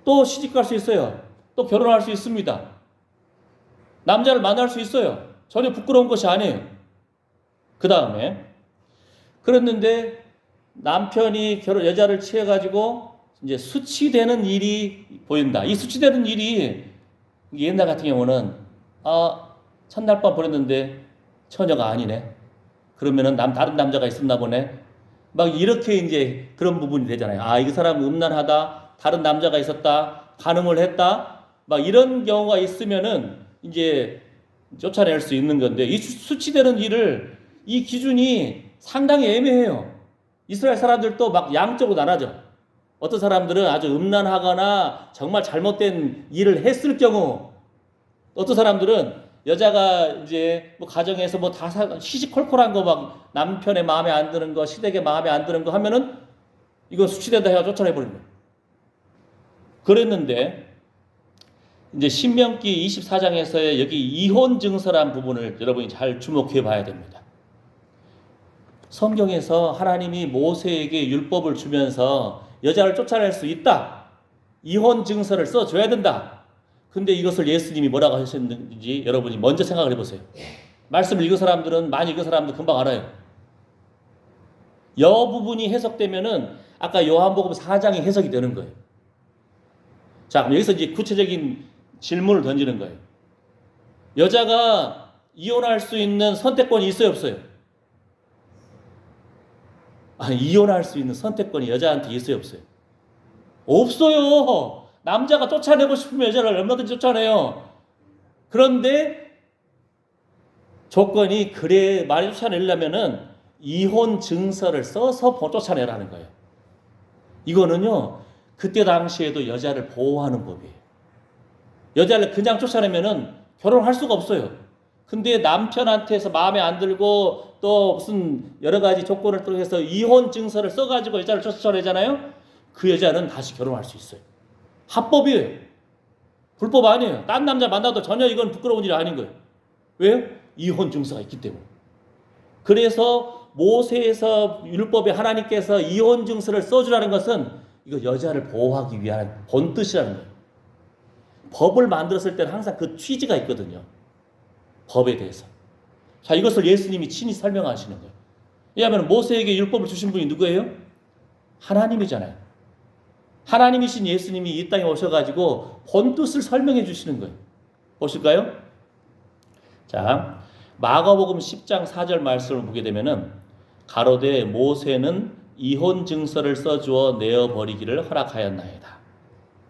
또 시집갈 수 있어요. 또 결혼할 수 있습니다. 남자를 만날 수 있어요. 전혀 부끄러운 것이 아니에요. 그 다음에 그랬는데 남편이 여자를 취해가지고 이제 수치되는 일이 보인다. 이 수치되는 일이 옛날 같은 경우는 첫날 밤 보냈는데 처녀가 아니네. 그러면은 다른 남자가 있었나 보네. 막 이렇게 이제 그런 부분이 되잖아요. 이 사람은 음란하다. 다른 남자가 있었다. 간음을 했다. 막 이런 경우가 있으면은 이제 쫓아낼 수 있는 건데 이 수치되는 일을 이 기준이 상당히 애매해요. 이스라엘 사람들도 막 양쪽으로 나눠져. 어떤 사람들은 아주 음란하거나 정말 잘못된 일을 했을 경우, 어떤 사람들은 여자가 이제 뭐 가정에서 뭐 다 시시콜콜한 거 막 남편의 마음에 안 드는 거, 시댁의 마음에 안 드는 거 하면은 이건 수치된다 해가 쫓아내버린 거예요. 그랬는데 이제 신명기 24장에서의 여기 이혼 증서란 부분을 여러분이 잘 주목해 봐야 됩니다. 성경에서 하나님이 모세에게 율법을 주면서 여자를 쫓아낼 수 있다. 이혼 증서를 써줘야 된다. 근데 이것을 예수님이 뭐라고 하셨는지 여러분이 먼저 생각을 해보세요. 말씀을 읽은 사람들은, 많이 읽은 사람들 금방 알아요. 여 부분이 해석되면은 아까 요한복음 4장이 해석이 되는 거예요. 자, 그럼 여기서 이제 구체적인 질문을 던지는 거예요. 여자가 이혼할 수 있는 선택권이 있어요, 없어요? 이혼할 수 있는 선택권이 여자한테 있어요, 없어요? 없어요. 남자가 쫓아내고 싶으면 여자를 얼마든지 쫓아내요. 그런데 조건이 그래 많이 쫓아내려면은 이혼 증서를 써서 쫓아내라는 거예요. 이거는요, 그때 당시에도 여자를 보호하는 법이에요. 여자를 그냥 쫓아내면은 결혼할 수가 없어요. 근데 남편한테서 마음에 안 들고 또 무슨 여러 가지 조건을 통해서 이혼 증서를 써가지고 여자를 쫓아내잖아요. 그 여자는 다시 결혼할 수 있어요. 합법이에요. 불법 아니에요. 딴 남자 만나도 전혀 이건 부끄러운 일이 아닌 거예요. 왜요? 이혼 증서가 있기 때문에. 그래서 모세에서 율법에 하나님께서 이혼 증서를 써주라는 것은 이거 여자를 보호하기 위한 본뜻이라는 거예요. 법을 만들었을 때는 항상 그 취지가 있거든요. 법에 대해서. 자, 이것을 예수님이 친히 설명하시는 거예요. 왜냐하면 모세에게 율법을 주신 분이 누구예요? 하나님이잖아요. 하나님이신 예수님이 이 땅에 오셔가지고 본뜻을 설명해 주시는 거예요. 보실까요? 자, 마가복음 10장 4절 말씀을 보게 되면은 가로되 모세는 이혼 증서를 써주어 내어버리기를 허락하였나이다.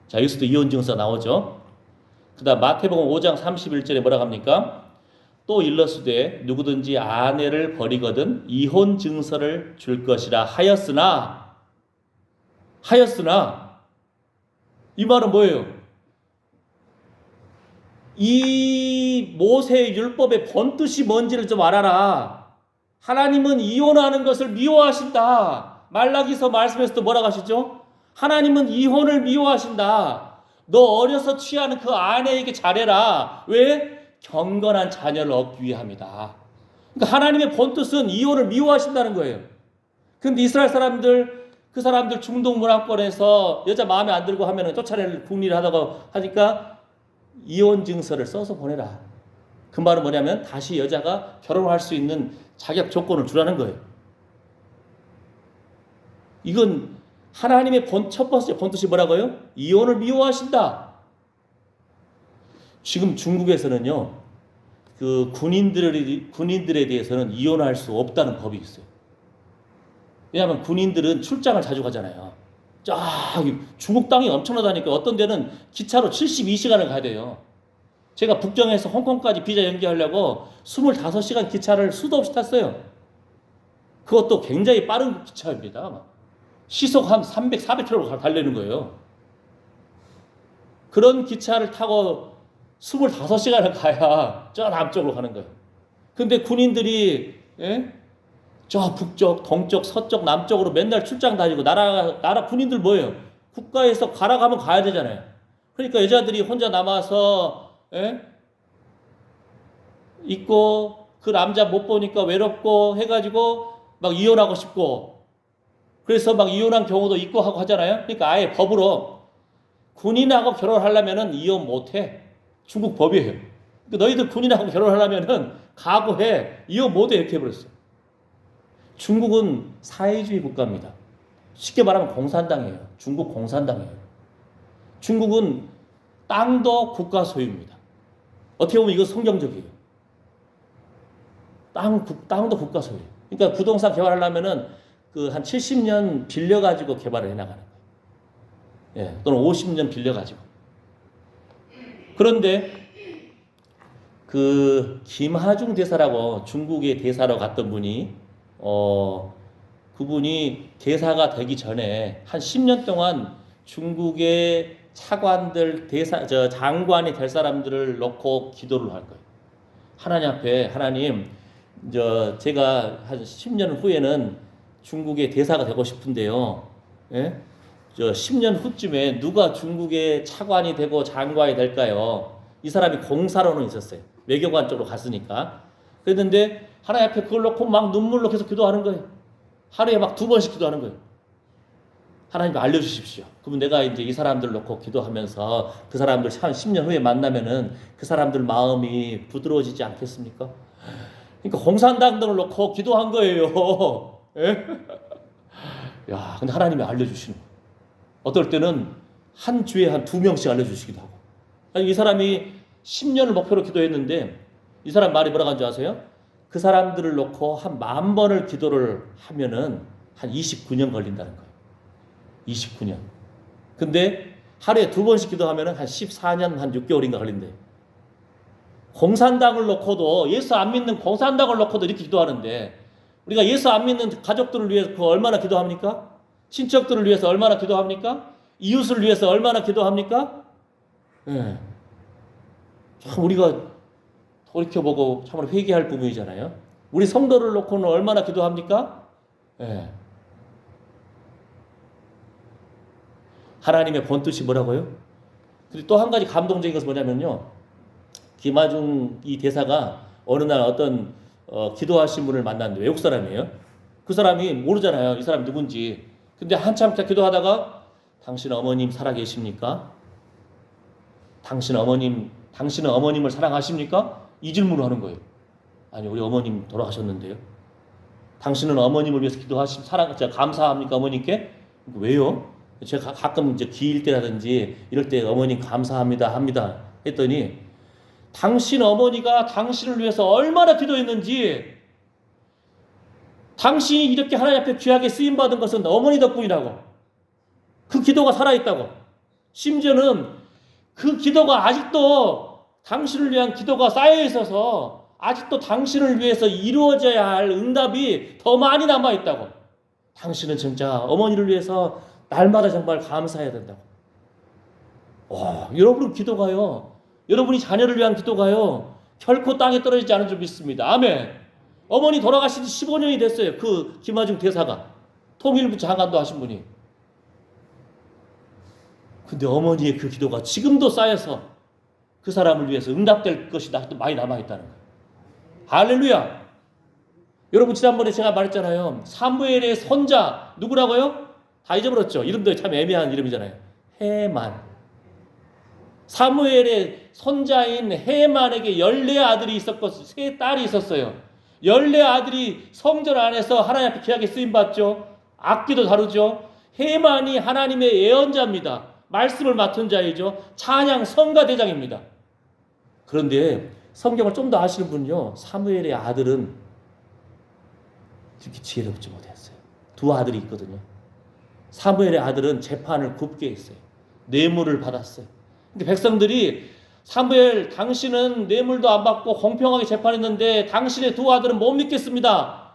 자, 여기서도 이혼 증서 나오죠. 그 다음 마태복음 5장 31절에 뭐라고 합니까? 또 일러스되 누구든지 아내를 버리거든 이혼 증서를 줄 것이라 하였으나 이 말은 뭐예요? 이 모세의 율법의 본뜻이 뭔지를 좀 알아라. 하나님은 이혼하는 것을 미워하신다. 말라기서 말씀에서도 뭐라고 하시죠? 하나님은 이혼을 미워하신다. 너 어려서 취하는 그 아내에게 잘해라. 왜? 경건한 자녀를 얻기 위함이다. 그러니까 하나님의 본뜻은 이혼을 미워하신다는 거예요. 그런데 이스라엘 사람들, 그 사람들 중동 문화권에서 여자 마음에 안 들고 하면 쫓아낼 궁리를 하다가 하니까 이혼 증서를 써서 보내라. 그 말은 뭐냐면 다시 여자가 결혼할 수 있는 자격 조건을 주라는 거예요. 이건 하나님의 첫 번째 본뜻이 뭐라고요? 이혼을 미워하신다. 지금 중국에서는요, 그 군인들에 대해서는 이혼할 수 없다는 법이 있어요. 왜냐하면 군인들은 출장을 자주 가잖아요. 저기 중국 땅이 엄청나다니까 어떤 데는 기차로 72시간을 가야 돼요. 제가 북경에서 홍콩까지 비자 연기하려고 25시간 기차를 수도 없이 탔어요. 그것도 굉장히 빠른 기차입니다. 시속 한 300, 400km로 달리는 거예요. 그런 기차를 타고 25시간을 가야 저 남쪽으로 가는 거예요. 근데 군인들이 저 북쪽, 동쪽, 서쪽, 남쪽으로 맨날 출장 다니고 나라 군인들 뭐예요? 국가에서 가라 가면 가야 되잖아요. 그러니까 여자들이 혼자 남아서 있고 그 남자 못 보니까 외롭고 해가지고 막 이혼하고 싶고 그래서 막 이혼한 경우도 있고 하고 하잖아요. 그러니까 아예 법으로 군인하고 결혼하려면은 이혼 못해. 중국 법이에요. 그러니까 너희들 군인하고 결혼하려면은 각오해. 이혼 못해. 이렇게 해버렸어. 중국은 사회주의 국가입니다. 쉽게 말하면 공산당이에요. 중국 공산당이에요. 중국은 땅도 국가 소유입니다. 어떻게 보면 이거 성경적이에요. 땅도 국가 소유. 그러니까 부동산 개발하려면은 그 한 70년 빌려가지고 개발을 해나가는 거예요. 예, 또는 50년 빌려가지고. 그런데 그 김하중 대사라고 중국의 대사로 갔던 분이 그분이 대사가 되기 전에 한 10년 동안 중국의 차관들 장관이 될 사람들을 놓고 기도를 할 거예요. 하나님 앞에 하나님 제가 한 10년 후에는 중국의 대사가 되고 싶은데요. 예? 10년 후쯤에 누가 중국의 차관이 되고 장관이 될까요? 이 사람이 공사로는 있었어요. 외교관 쪽으로 갔으니까. 그랬는데 하나님 앞에 그걸 놓고 막 눈물로 계속 기도하는 거예요. 하루에 막 2번씩 기도하는 거예요. 하나님 알려주십시오. 그러면 내가 이제 이 사람들 놓고 기도하면서 그 사람들 한 10년 후에 만나면은 그 사람들 마음이 부드러워지지 않겠습니까? 그러니까 공산당 등을 놓고 기도한 거예요. 예? 야, 근데 하나님이 알려주시는 거예요. 어떨 때는 한 주에 한 2명씩 알려주시기도 하고. 아니, 이 사람이 10년을 목표로 기도했는데 이 사람 말이 뭐라고 하는지 아세요? 그 사람들을 놓고 한 10,000번을 기도를 하면은 한 29년 걸린다는 거예요. 29년. 근데 하루에 2번씩 기도하면은 한 14년, 한 6개월인가 걸린대요. 공산당을 놓고도, 예수 안 믿는 공산당을 놓고도 이렇게 기도하는데, 우리가 예수 안 믿는 가족들을 위해서 얼마나 기도합니까? 친척들을 위해서 얼마나 기도합니까? 이웃을 위해서 얼마나 기도합니까? 예. 참 우리가 돌이켜보고 참으로 회개할 부분이잖아요. 우리 성도를 놓고는 얼마나 기도합니까? 예. 하나님의 본뜻이 뭐라고요? 그리고 또 한 가지 감동적인 것은 뭐냐면요. 김하중 이 대사가 어느 날 어떤 기도하신 분을 만났는데 외국 사람이에요. 그 사람이 모르잖아요. 이 사람이 누군지. 근데 한참 기도하다가 당신 어머님 살아계십니까? 당신은 어머님을 사랑하십니까? 이 질문을 하는 거예요. 아니, 우리 어머님 돌아가셨는데요. 당신은 어머님을 위해서 감사합니까? 어머님께? 왜요? 제가 가끔 이제 기일 때라든지 이럴 때 어머님 감사합니다 합니다 했더니 당신 어머니가 당신을 위해서 얼마나 기도했는지, 당신이 이렇게 하나님 앞에 귀하게 쓰임받은 것은 어머니 덕분이라고. 그 기도가 살아있다고. 심지어는 그 기도가 아직도 당신을 위한 기도가 쌓여 있어서 아직도 당신을 위해서 이루어져야 할 응답이 더 많이 남아있다고. 당신은 진짜 어머니를 위해서 날마다 정말 감사해야 된다고. 와, 여러분 기도가요. 여러분이 자녀를 위한 기도가요. 결코 땅에 떨어지지 않은 줄 믿습니다. 아멘. 어머니 돌아가신 지 15년이 됐어요. 그 김하중 대사가. 통일부 장관도 하신 분이. 근데 어머니의 그 기도가 지금도 쌓여서 그 사람을 위해서 응답될 것이 많이 남아있다는 거예요. 할렐루야. 여러분 지난번에 제가 말했잖아요. 사무엘의 손자 누구라고요? 다 잊어버렸죠. 이름도 참 애매한 이름이잖아요. 해만. 사무엘의 손자인 해만에게 14아들이 있었고 3딸이 있었어요. 14아들이 성전 안에서 하나님 앞에 귀하게 쓰임받죠. 악기도 다루죠. 헤만이 하나님의 예언자입니다. 말씀을 맡은 자이죠. 찬양 성가대장입니다. 그런데 성경을 좀 더 아시는 분은요, 사무엘의 아들은 이렇게 지혜롭지 못했어요. 두 아들이 있거든요. 사무엘의 아들은 재판을 굽게 했어요. 뇌물을 받았어요. 근데 백성들이 사무엘, 당신은 뇌물도 안 받고 공평하게 재판했는데 당신의 두 아들은 못 믿겠습니다.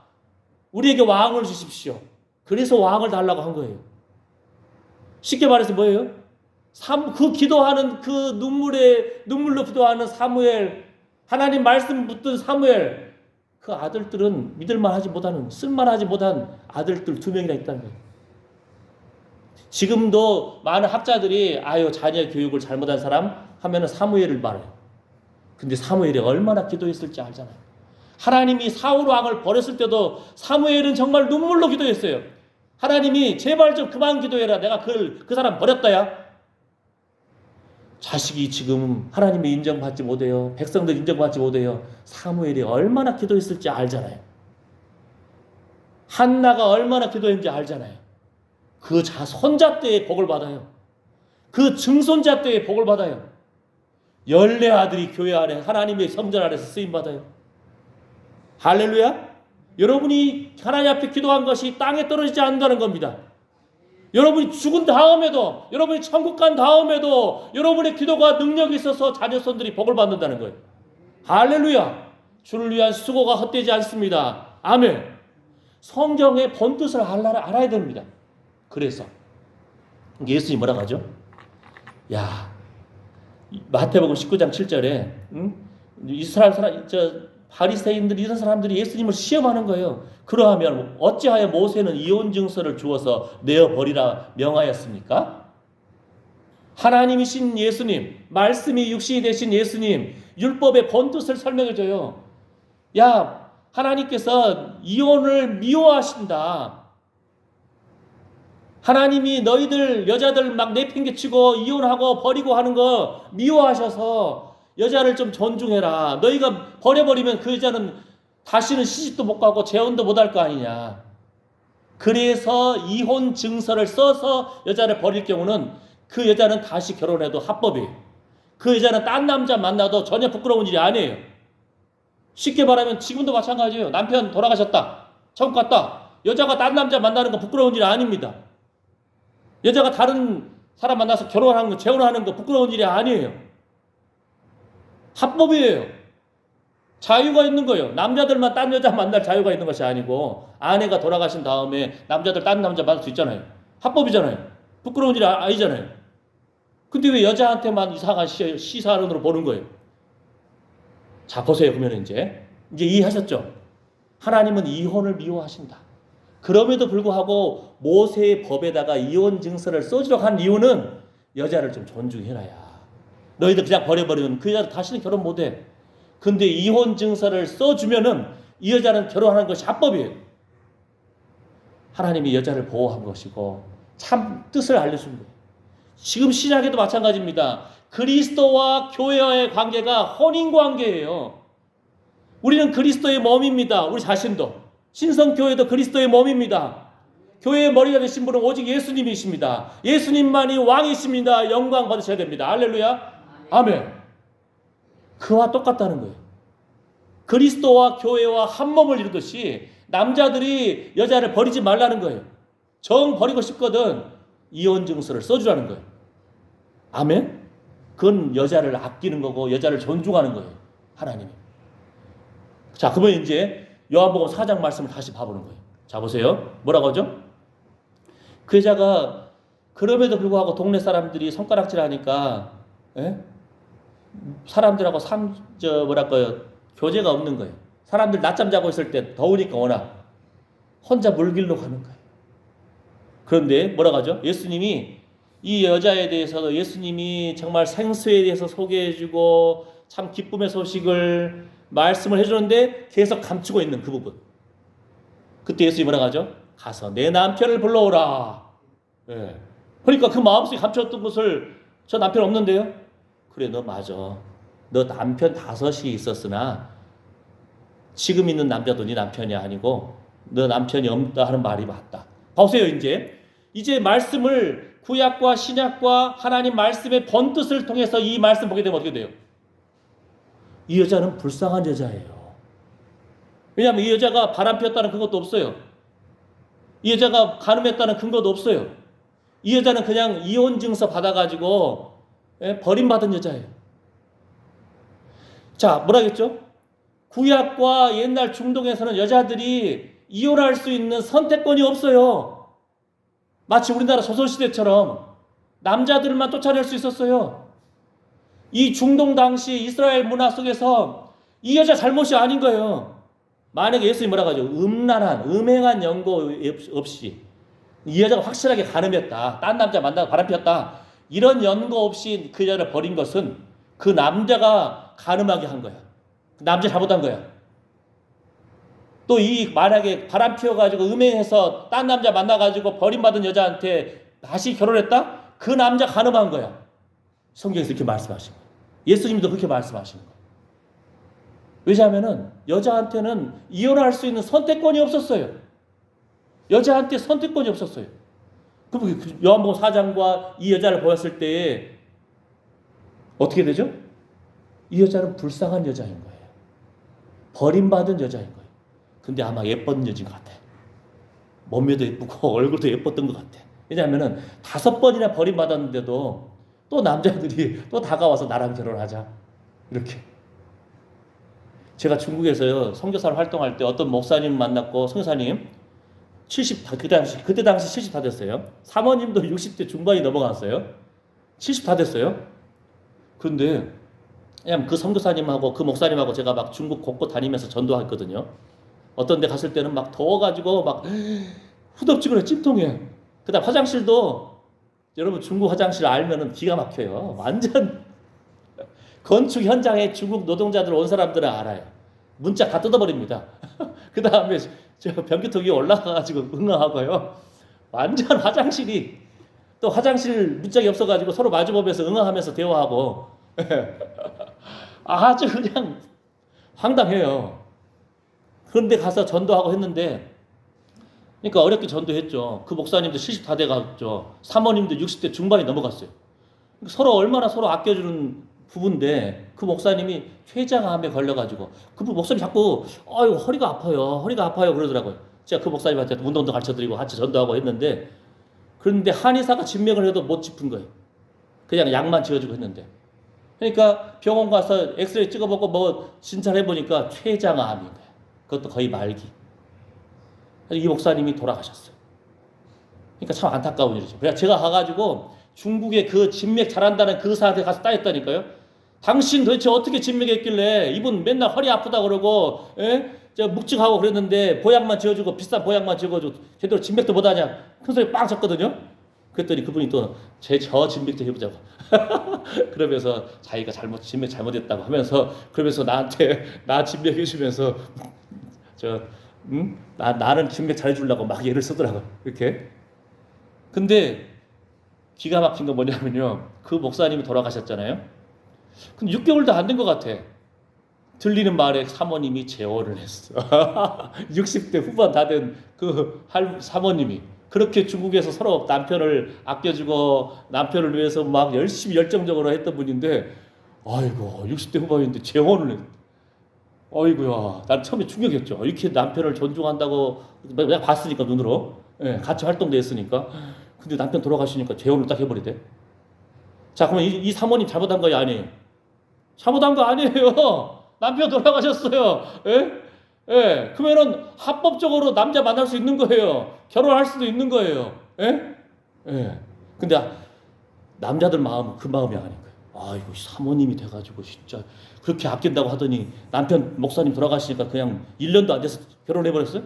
우리에게 왕을 주십시오. 그래서 왕을 달라고 한 거예요. 쉽게 말해서 뭐예요? 그 기도하는 그 눈물로 기도하는 사무엘, 하나님 말씀 붙든 사무엘, 그 아들들은 믿을만하지 못하는, 쓸만하지 못한 아들들 2명이나 있다는 거예요. 지금도 많은 학자들이 자녀 교육을 잘못한 사람 하면은 사무엘을 말해요. 근데 사무엘이 얼마나 기도했을지 알잖아요. 하나님이 사울 왕을 버렸을 때도 사무엘은 정말 눈물로 기도했어요. 하나님이 제발 좀 그만 기도해라. 내가 그 사람 버렸다야. 자식이 지금 하나님이 인정받지 못해요. 백성들 인정받지 못해요. 사무엘이 얼마나 기도했을지 알잖아요. 한나가 얼마나 기도했는지 알잖아요. 그 손자 때의 복을 받아요. 그 증손자 때의 복을 받아요. 14아들이 교회 안에 하나님의 성전 안에서 쓰임받아요. 할렐루야. 여러분이 하나님 앞에 기도한 것이 땅에 떨어지지 않는다는 겁니다. 여러분이 죽은 다음에도, 여러분이 천국 간 다음에도 여러분의 기도가 능력이 있어서 자녀손들이 복을 받는다는 거예요. 할렐루야. 주를 위한 수고가 헛되지 않습니다. 아멘. 성경의 본뜻을 알아야 됩니다. 그래서 예수님이 뭐라고 하죠? 마태복음 19장 7절에 바리새인들 이런 사람들이 예수님을 시험하는 거예요. 그러하면 어찌하여 모세는 이혼 증서를 주어서 내어 버리라 명하였습니까? 하나님이신 예수님, 말씀이 육신이 되신 예수님, 율법의 본뜻을 설명해 줘요. 하나님께서 이혼을 미워하신다. 하나님이 너희들 여자들 막 내팽개치고 이혼하고 버리고 하는 거 미워하셔서 여자를 좀 존중해라. 너희가 버려버리면 그 여자는 다시는 시집도 못 가고 재혼도 못 할 거 아니냐. 그래서 이혼 증서를 써서 여자를 버릴 경우는 그 여자는 다시 결혼해도 합법이에요. 그 여자는 딴 남자 만나도 전혀 부끄러운 일이 아니에요. 쉽게 말하면 지금도 마찬가지예요. 남편 돌아가셨다. 천국 갔다. 여자가 딴 남자 만나는 거 부끄러운 일이 아닙니다. 여자가 다른 사람 만나서 결혼하는 거, 재혼하는 거 부끄러운 일이 아니에요. 합법이에요. 자유가 있는 거예요. 남자들만 딴 여자 만날 자유가 있는 것이 아니고 아내가 돌아가신 다음에 남자들 딴 남자 만날 수 있잖아요. 합법이잖아요. 부끄러운 일이 아니잖아요. 근데 왜 여자한테만 이상한 시사론으로 보는 거예요? 자, 보세요. 그러면 이제 이해하셨죠? 하나님은 이혼을 미워하신다. 그럼에도 불구하고 모세의 법에다가 이혼 증서를 써주려고 한 이유는 여자를 좀 존중해라야. 너희들 그냥 버려버리면 그 여자 다시는 결혼 못해. 근데 이혼 증서를 써주면은 이 여자는 결혼하는 것이 합법이에요. 하나님이 여자를 보호한 것이고 참 뜻을 알려준 거예요. 지금 신약에도 마찬가지입니다. 그리스도와 교회와의 관계가 혼인관계예요. 우리는 그리스도의 몸입니다. 우리 자신도. 신성교회도 그리스도의 몸입니다. 교회의 머리가 되신 분은 오직 예수님이십니다. 예수님만이 왕이십니다. 영광 받으셔야 됩니다. 할렐루야. 아멘. 그와 똑같다는 거예요. 그리스도와 교회와 한 몸을 이루듯이 남자들이 여자를 버리지 말라는 거예요. 정 버리고 싶거든 이혼 증서를 써주라는 거예요. 아멘. 그건 여자를 아끼는 거고 여자를 존중하는 거예요. 하나님이. 자, 그러면 이제 요한복음 4장 말씀을 다시 봐보는 거예요. 자, 보세요. 뭐라고 하죠? 그 여자가 그럼에도 불구하고 동네 사람들이 손가락질하니까 사람들하고 교제가 없는 거예요. 사람들 낮잠 자고 있을 때 더우니까 워낙 혼자 물길로 가는 거예요. 그런데 뭐라고 하죠? 예수님이 이 여자에 대해서 예수님이 정말 생수에 대해서 소개해주고 참 기쁨의 소식을 말씀을 해주는데 계속 감추고 있는 그 부분. 그때 예수님이 뭐라고 하죠? 가서 내 남편을 불러오라. 그러니까 그 마음속에 감췄던 것을 저 남편 없는데요? 그래, 너 맞아. 너 남편 5이 있었으나 지금 있는 남자도 네 남편이 아니고 너 남편이 없다 하는 말이 맞다. 보세요. 이제 이제 말씀을 구약과 신약과 하나님 말씀의 번뜻을 통해서 이 말씀 보게 되면 어떻게 돼요? 이 여자는 불쌍한 여자예요. 왜냐하면 이 여자가 바람 피웠다는 근거도 없어요. 이 여자가 간음했다는 근거도 없어요. 이 여자는 그냥 이혼 증서 받아가지고 버림받은 여자예요. 자, 뭐라겠죠? 구약과 옛날 중동에서는 여자들이 이혼할 수 있는 선택권이 없어요. 마치 우리나라 조선시대처럼 남자들만 쫓아낼 수 있었어요. 이 중동 당시 이스라엘 문화 속에서 이 여자 잘못이 아닌 거예요. 만약에 예수님이 뭐라고 하죠? 음행한 연고 없이 이 여자가 확실하게 간음했다, 딴 남자 만나고 바람 피웠다, 이런 연고 없이 그 여자를 버린 것은 그 남자가 간음하게 한 거야. 그 남자 잘못한 거야. 또 이 만약에 바람 피워가지고 음행해서 딴 남자 만나가지고 버림받은 여자한테 다시 결혼했다? 그 남자 간음한 거야. 성경에서 이렇게 말씀하신 거예요. 예수님도 그렇게 말씀하시는 거예요. 왜냐하면은 여자한테는 이혼할 수 있는 선택권이 없었어요. 여자한테 선택권이 없었어요. 그럼 요한복음 4장과 이 여자를 보았을 때 어떻게 되죠? 이 여자는 불쌍한 여자인 거예요. 버림받은 여자인 거예요. 근데 아마 예뻤던 여자인 것 같아요. 몸매도 예쁘고 얼굴도 예뻤던 것 같아요. 왜냐하면은 5번이나 버림받았는데도 또 남자들이 또 다가와서 나랑 결혼하자, 이렇게. 제가 중국에서요 선교사로 활동할 때 어떤 목사님 만났고, 선교사님 70 그때 당시 70 다 됐어요. 사모님도 60대 중반이 넘어갔어요. 70 다 됐어요. 그런데 그냥 그 선교사님하고 그 목사님하고 제가 막 중국 곳곳 다니면서 전도했거든요. 어떤 데 갔을 때는 막 더워가지고 막 후덥지근해, 찜통해. 그다음 화장실도, 여러분 중국 화장실 알면은 기가 막혀요. 완전 건축 현장에 중국 노동자들 온 사람들은 알아요. 문짝 다 뜯어버립니다. 그 다음에 저 변기통 위에 올라가가지고 응아하고요. 완전 화장실이, 또 화장실 문짝이 없어가지고 서로 마주보면서 응아하면서 대화하고 아주 그냥 황당해요. 그런데 가서 전도하고 했는데, 그러니까 어렵게 전도했죠. 그 목사님도 70 다 돼갔죠. 사모님도 60대 중반이 넘어갔어요. 서로 얼마나 서로 아껴주는 부부인데, 그 목사님이 췌장암에 걸려가지고 그 목사님 자꾸 허리가 아파요 그러더라고요. 제가 그 목사님한테 운동도 가르쳐드리고 같이 전도하고 했는데, 그런데 한의사가 진맥을 해도 못 짚은 거예요. 그냥 약만 지어주고 했는데, 그러니까 병원 가서 엑스레이 찍어보고 뭐 진찰해보니까 췌장암인 거예요. 그것도 거의 말기. 이 목사님이 돌아가셨어요. 그러니까 참 안타까운 일이죠. 제가 가가지고 중국에 그 진맥 잘한다는 그 의사한테 가서 따졌다니까요. 당신 도대체 어떻게 진맥했길래, 이분 맨날 허리 아프다 그러고 저 묵직하고 그랬는데 보약만 지어주고, 비싼 보약만 지어주고 제대로 진맥도 못하냐, 큰 소리 빵 쳤거든요. 그랬더니 그분이 또 저 진맥 좀 해보자고 그러면서 자기가 진맥 잘못했다고 하면서, 그러면서 나 진맥 해주면서 나는 진맥 잘해주려고 막 예를 쓰더라고요. 이렇게. 근데 기가 막힌 건 뭐냐면요, 그 목사님이 돌아가셨잖아요. 근데 6개월도 안 된 것 같아. 들리는 말에 사모님이 재혼을 했어. 60대 후반 다 된 그 사모님이 그렇게 중국에서 서로 남편을 아껴주고 남편을 위해서 막 열심히 열정적으로 했던 분인데, 아이고 60대 후반인데 재혼을 했어. 어이구야, 난 처음에 충격이었죠. 이렇게 남편을 존중한다고, 내가 봤으니까 눈으로, 같이 활동도 했으니까. 근데 남편 돌아가시니까 재혼을 딱 해버리대. 자, 그러면 이 사모님 잘못한 거야, 아니에요? 잘못한 거 아니에요. 남편 돌아가셨어요. 그러면은 합법적으로 남자 만날 수 있는 거예요. 결혼할 수도 있는 거예요. 근데 남자들 마음은 그 마음이 아닌 거예요. 아이고, 사모님이 돼가지고 진짜 그렇게 아낀다고 하더니 남편 목사님 돌아가시니까 그냥 1년도 안 돼서 결혼해버렸어요.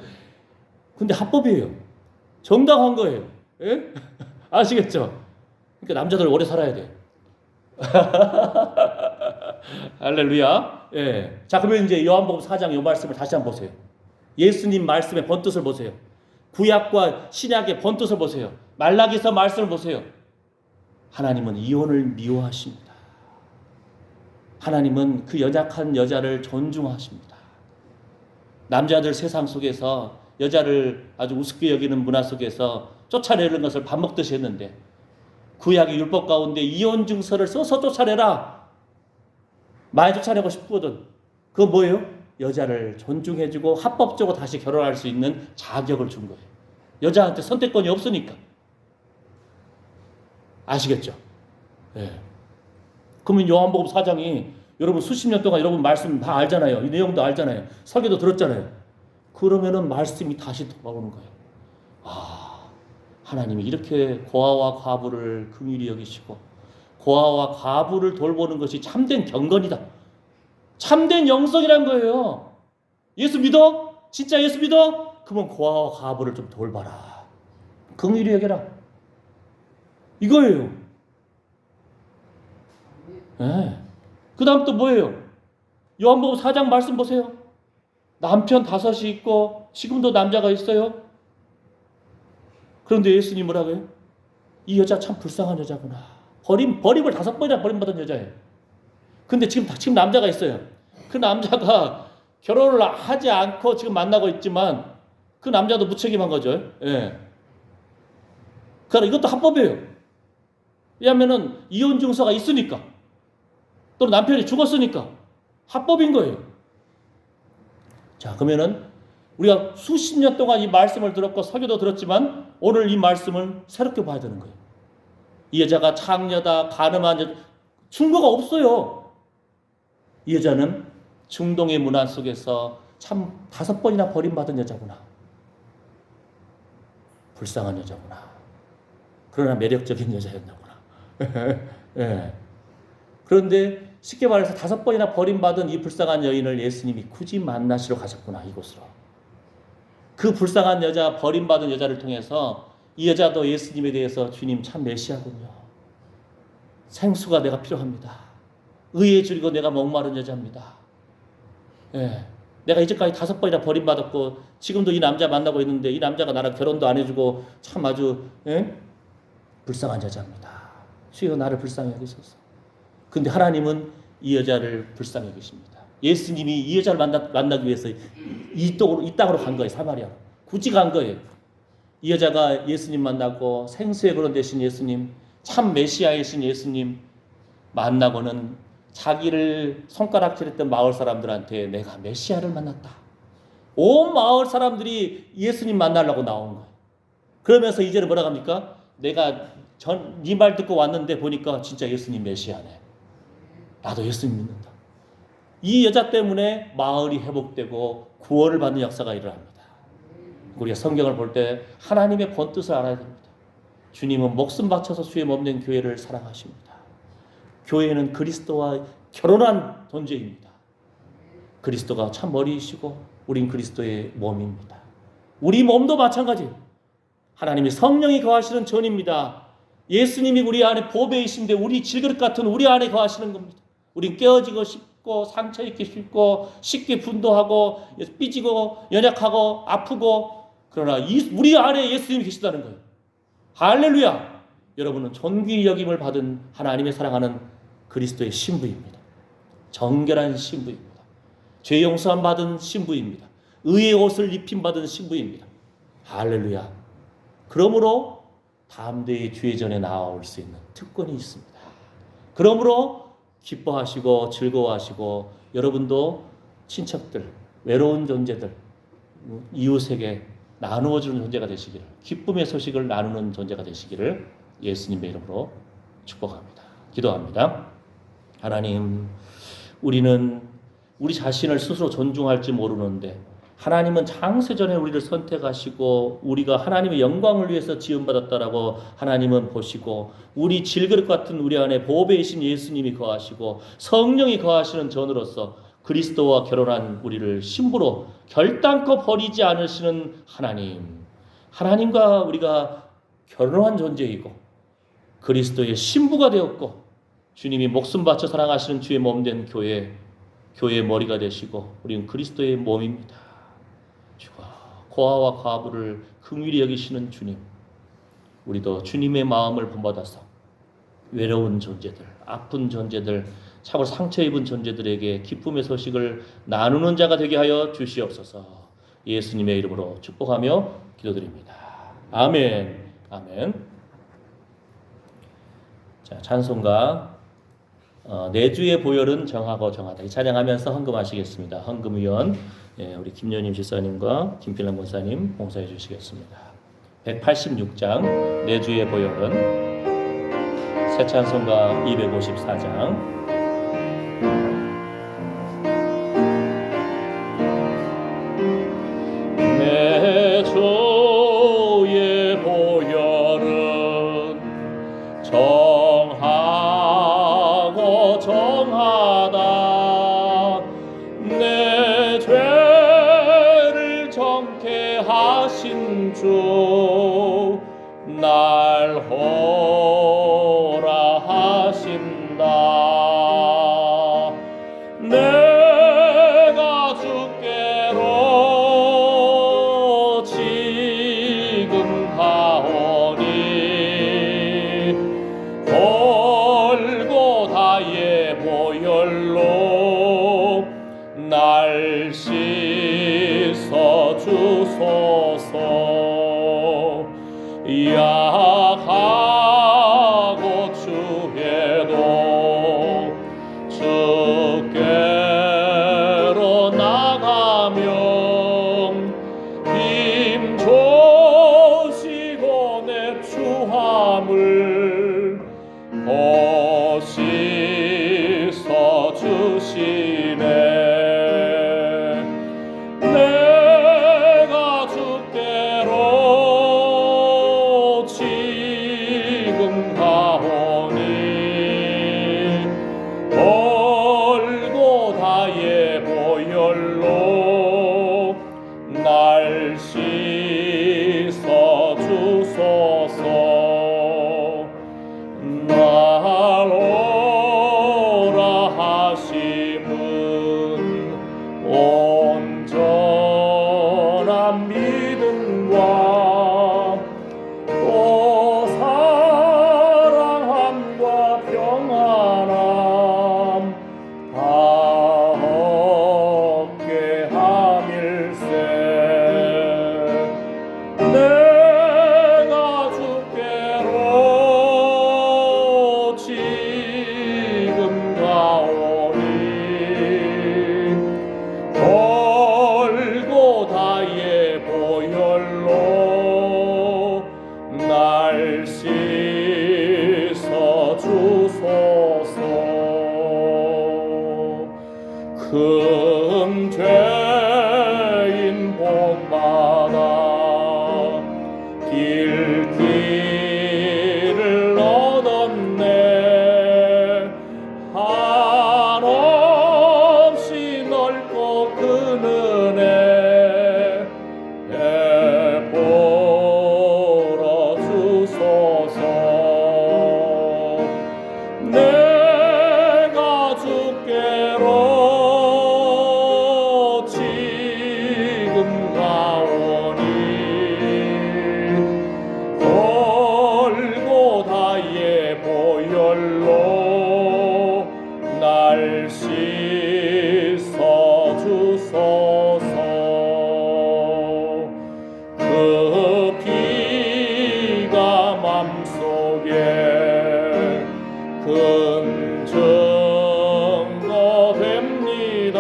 근데 합법이에요. 정당한 거예요. 아시겠죠? 그러니까 남자들 오래 살아야 돼. 할렐루야. 자, 그러면 이제 요한복음 4장 요 말씀을 다시 한번 보세요. 예수님 말씀의 본뜻을 보세요. 구약과 신약의 본뜻을 보세요. 말라기서 말씀을 보세요. 하나님은 이혼을 미워하십니다. 하나님은 그 연약한 여자를 존중하십니다. 남자들 세상 속에서 여자를 아주 우습게 여기는 문화 속에서 쫓아내는 것을 밥 먹듯이 했는데 구약의 율법 가운데 이혼 증서를 써서 쫓아내라. 많이 쫓아내고 싶거든. 그건 뭐예요? 여자를 존중해주고 합법적으로 다시 결혼할 수 있는 자격을 준 거예요. 여자한테 선택권이 없으니까. 아시겠죠? 예. 그러면 요한복음 4장이 여러분 수십 년 동안 여러분 말씀 다 알잖아요. 이 내용도 알잖아요. 설교도 들었잖아요. 그러면은 말씀이 다시 돌아오는 거예요. 아, 하나님이 이렇게 고아와 과부를 긍휼히 여기시고 고아와 과부를 돌보는 것이 참된 경건이다. 참된 영성이란 거예요. 예수 믿어? 진짜 예수 믿어? 그러면 고아와 과부를 좀 돌봐라. 긍휼히 여겨라. 이거예요. 네. 그 다음 또 뭐예요? 요한복음 4장 말씀 보세요. 남편 5이 있고 지금도 남자가 있어요. 그런데 예수님이 뭐라고 해요? 이 여자 참 불쌍한 여자구나. 버림을 5번이나 버림받은 여자예요. 근데 지금 남자가 있어요. 그 남자가 결혼을 하지 않고 지금 만나고 있지만 그 남자도 무책임한 거죠. 예. 그러나 이것도 합법이에요. 왜냐하면은 이혼 증서가 있으니까. 또는 남편이 죽었으니까 합법인 거예요. 자, 그러면은 우리가 수십 년 동안 이 말씀을 들었고 설교도 들었지만 오늘 이 말씀을 새롭게 봐야 되는 거예요. 이 여자가 창녀다, 가늠한 여자, 증거가 없어요. 이 여자는 중동의 문화 속에서 참 5번이나 버림받은 여자구나. 불쌍한 여자구나. 그러나 매력적인 여자였나구나. 예. 그런데 쉽게 말해서 5번이나 버림받은 이 불쌍한 여인을 예수님이 굳이 만나시러 가셨구나, 이곳으로. 그 불쌍한 여자, 버림받은 여자를 통해서 이 여자도 예수님에 대해서 주님 참 메시아군요. 생수가 내가 필요합니다. 의에 줄이고 내가 목마른 여자입니다. 예. 내가 이제까지 5번이나 버림받았고 지금도 이 남자 만나고 있는데 이 남자가 나랑 결혼도 안 해주고 참 아주 불쌍한 여자입니다. 주여 나를 불쌍히 여기소서. 근데 하나님은 이 여자를 불쌍히 여기십니다. 예수님이 이 여자를 만나기 위해서 이 땅으로 간 거예요. 사마리아로. 굳이 간 거예요. 이 여자가 예수님 만나고 생수의 근원 되신 예수님, 참 메시아이신 예수님 만나고는 자기를 손가락질했던 마을 사람들한테 내가 메시아를 만났다. 온 마을 사람들이 예수님 만나려고 나온 거예요. 그러면서 이제는 뭐라고 합니까? 내가 네 말 듣고 왔는데 보니까 진짜 예수님 메시아네. 나도 예수님 믿는다. 이 여자 때문에 마을이 회복되고 구원을 받는 역사가 일어납니다. 우리가 성경을 볼 때 하나님의 본뜻을 알아야 됩니다. 주님은 목숨 바쳐서 주의 몸된 교회를 사랑하십니다. 교회는 그리스도와 결혼한 존재입니다. 그리스도가 참 머리이시고 우린 그리스도의 몸입니다. 우리 몸도 마찬가지예요. 하나님이 성령이 거하시는 전입니다. 예수님이 우리 안에 보배이신데 우리 질그릇 같은 우리 안에 거하시는 겁니다. 우린 깨어지고 싶고 상처 입기 쉽고 쉽게 분도하고 삐지고 연약하고 아프고 그러나 우리 안에 예수님이 계시다는 거예요. 할렐루야! 여러분은 존귀 여김을 받은 하나님의 사랑하는 그리스도의 신부입니다. 정결한 신부입니다. 죄 용서함 받은 신부입니다. 의의 옷을 입힘 받은 신부입니다. 할렐루야! 그러므로 담대히 주의 전에 나아올 수 있는 특권이 있습니다. 그러므로 기뻐하시고 즐거워하시고 여러분도 친척들, 외로운 존재들, 이웃에게 나누어주는 존재가 되시기를, 기쁨의 소식을 나누는 존재가 되시기를 예수님의 이름으로 축복합니다. 기도합니다. 하나님, 우리는 우리 자신을 스스로 존중할지 모르는데 하나님은 창세전에 우리를 선택하시고 우리가 하나님의 영광을 위해서 지음받았다라고 하나님은 보시고 우리 질그릇 같은 우리 안에 보배이신 예수님이 거하시고 성령이 거하시는 전으로서 그리스도와 결혼한 우리를 신부로 결단코 버리지 않으시는 하나님과 우리가 결혼한 존재이고 그리스도의 신부가 되었고 주님이 목숨 바쳐 사랑하시는 주의 몸된 교회의 머리가 되시고 우리는 그리스도의 몸입니다. 고아와 과부를 긍휼히 여기시는 주님, 우리도 주님의 마음을 본받아서 외로운 존재들, 아픈 존재들, 차고 상처 입은 존재들에게 기쁨의 소식을 나누는 자가 되게 하여 주시옵소서. 예수님의 이름으로 축복하며 기도드립니다. 아멘. 아멘. 자, 찬송가 내주의 보혈은 정하고 정하다. 이 찬양하면서 헌금하시겠습니다. 헌금위원 우리 김연임 집사님과 김필남 권사님 봉사해 주시겠습니다. 186장 내주의 보혈은 새 찬송가 254장 내 주의 보혈은 정하고 정하다 내 죄를 정케 하신 주 날 호라 하신다 내가 주께로 지금 가오니 골고다의 보혈로 날 씻어 주소서 약하고 추해도 주께로 나가면 힘 주시고 내 추함을 씻어 주시네 내가 주께로 지금 가오니 골고다의 보혈로 날 씻어 주소서 날 오라 하심은 온전한 믿음과 또 사랑함과 평안함 다 얻게 함일세 내가 주께로 지금 가오니 골고다의 보혈로 날 씻어 주소서 큰 죄인 복받아 길길을 얻었네 한없이 넓고 큰 은혜 베풀어 주소서 내가 주께로 지금 가오니 골고다의 보혈로 날 씻어 주소서 그 피가 맘속에 큰 증거 됩니다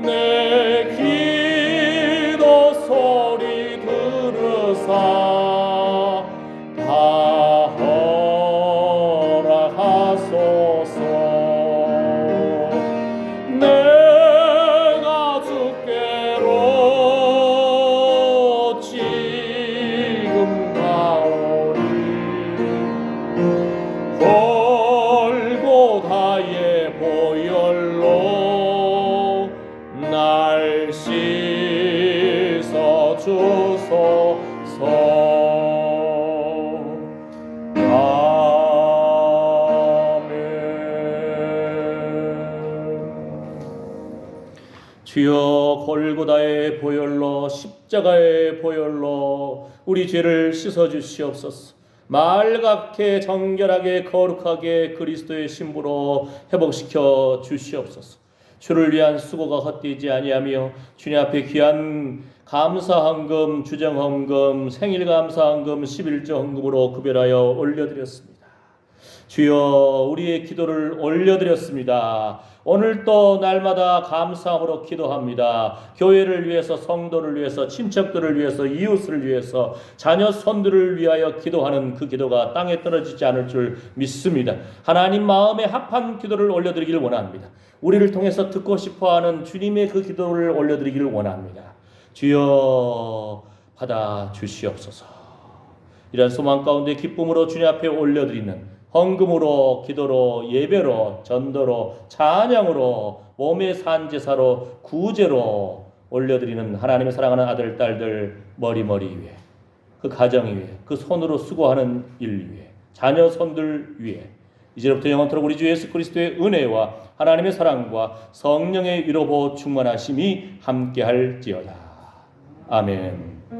내 기도 소리 들으사 다 허락하소서 내가 주께로 지금 가오니 골고다의 보혈로 날 씻어 주소서 주여 골고다의 보혈로 십자가의 보혈로 우리 죄를 씻어 주시옵소서. 맑게 정결하게 거룩하게 그리스도의 신부로 회복시켜 주시옵소서. 주를 위한 수고가 헛되지 아니하며 주님 앞에 귀한 감사헌금, 주정헌금, 생일감사헌금, 11조 헌금으로 구별하여 올려드렸습니다. 주여, 우리의 기도를 올려드렸습니다. 오늘 또 날마다 감사함으로 기도합니다. 교회를 위해서, 성도를 위해서, 친척들을 위해서, 이웃을 위해서, 자녀 손들을 위하여 기도하는 그 기도가 땅에 떨어지지 않을 줄 믿습니다. 하나님 마음에 합한 기도를 올려드리기를 원합니다. 우리를 통해서 듣고 싶어하는 주님의 그 기도를 올려드리기를 원합니다. 주여, 받아 주시옵소서. 이런 소망 가운데 기쁨으로 주님 앞에 올려드리는 헌금으로, 기도로, 예배로, 전도로, 찬양으로, 몸의 산제사로, 구제로 올려드리는 하나님의 사랑하는 아들, 딸들 머리 위에, 그 가정 위에, 그 손으로 수고하는 일 위에, 자녀 손들 위에 이제부터 영원토록 우리 주 예수 그리스도의 은혜와 하나님의 사랑과 성령의 위로보 충만하심이 함께할지어다. 아멘.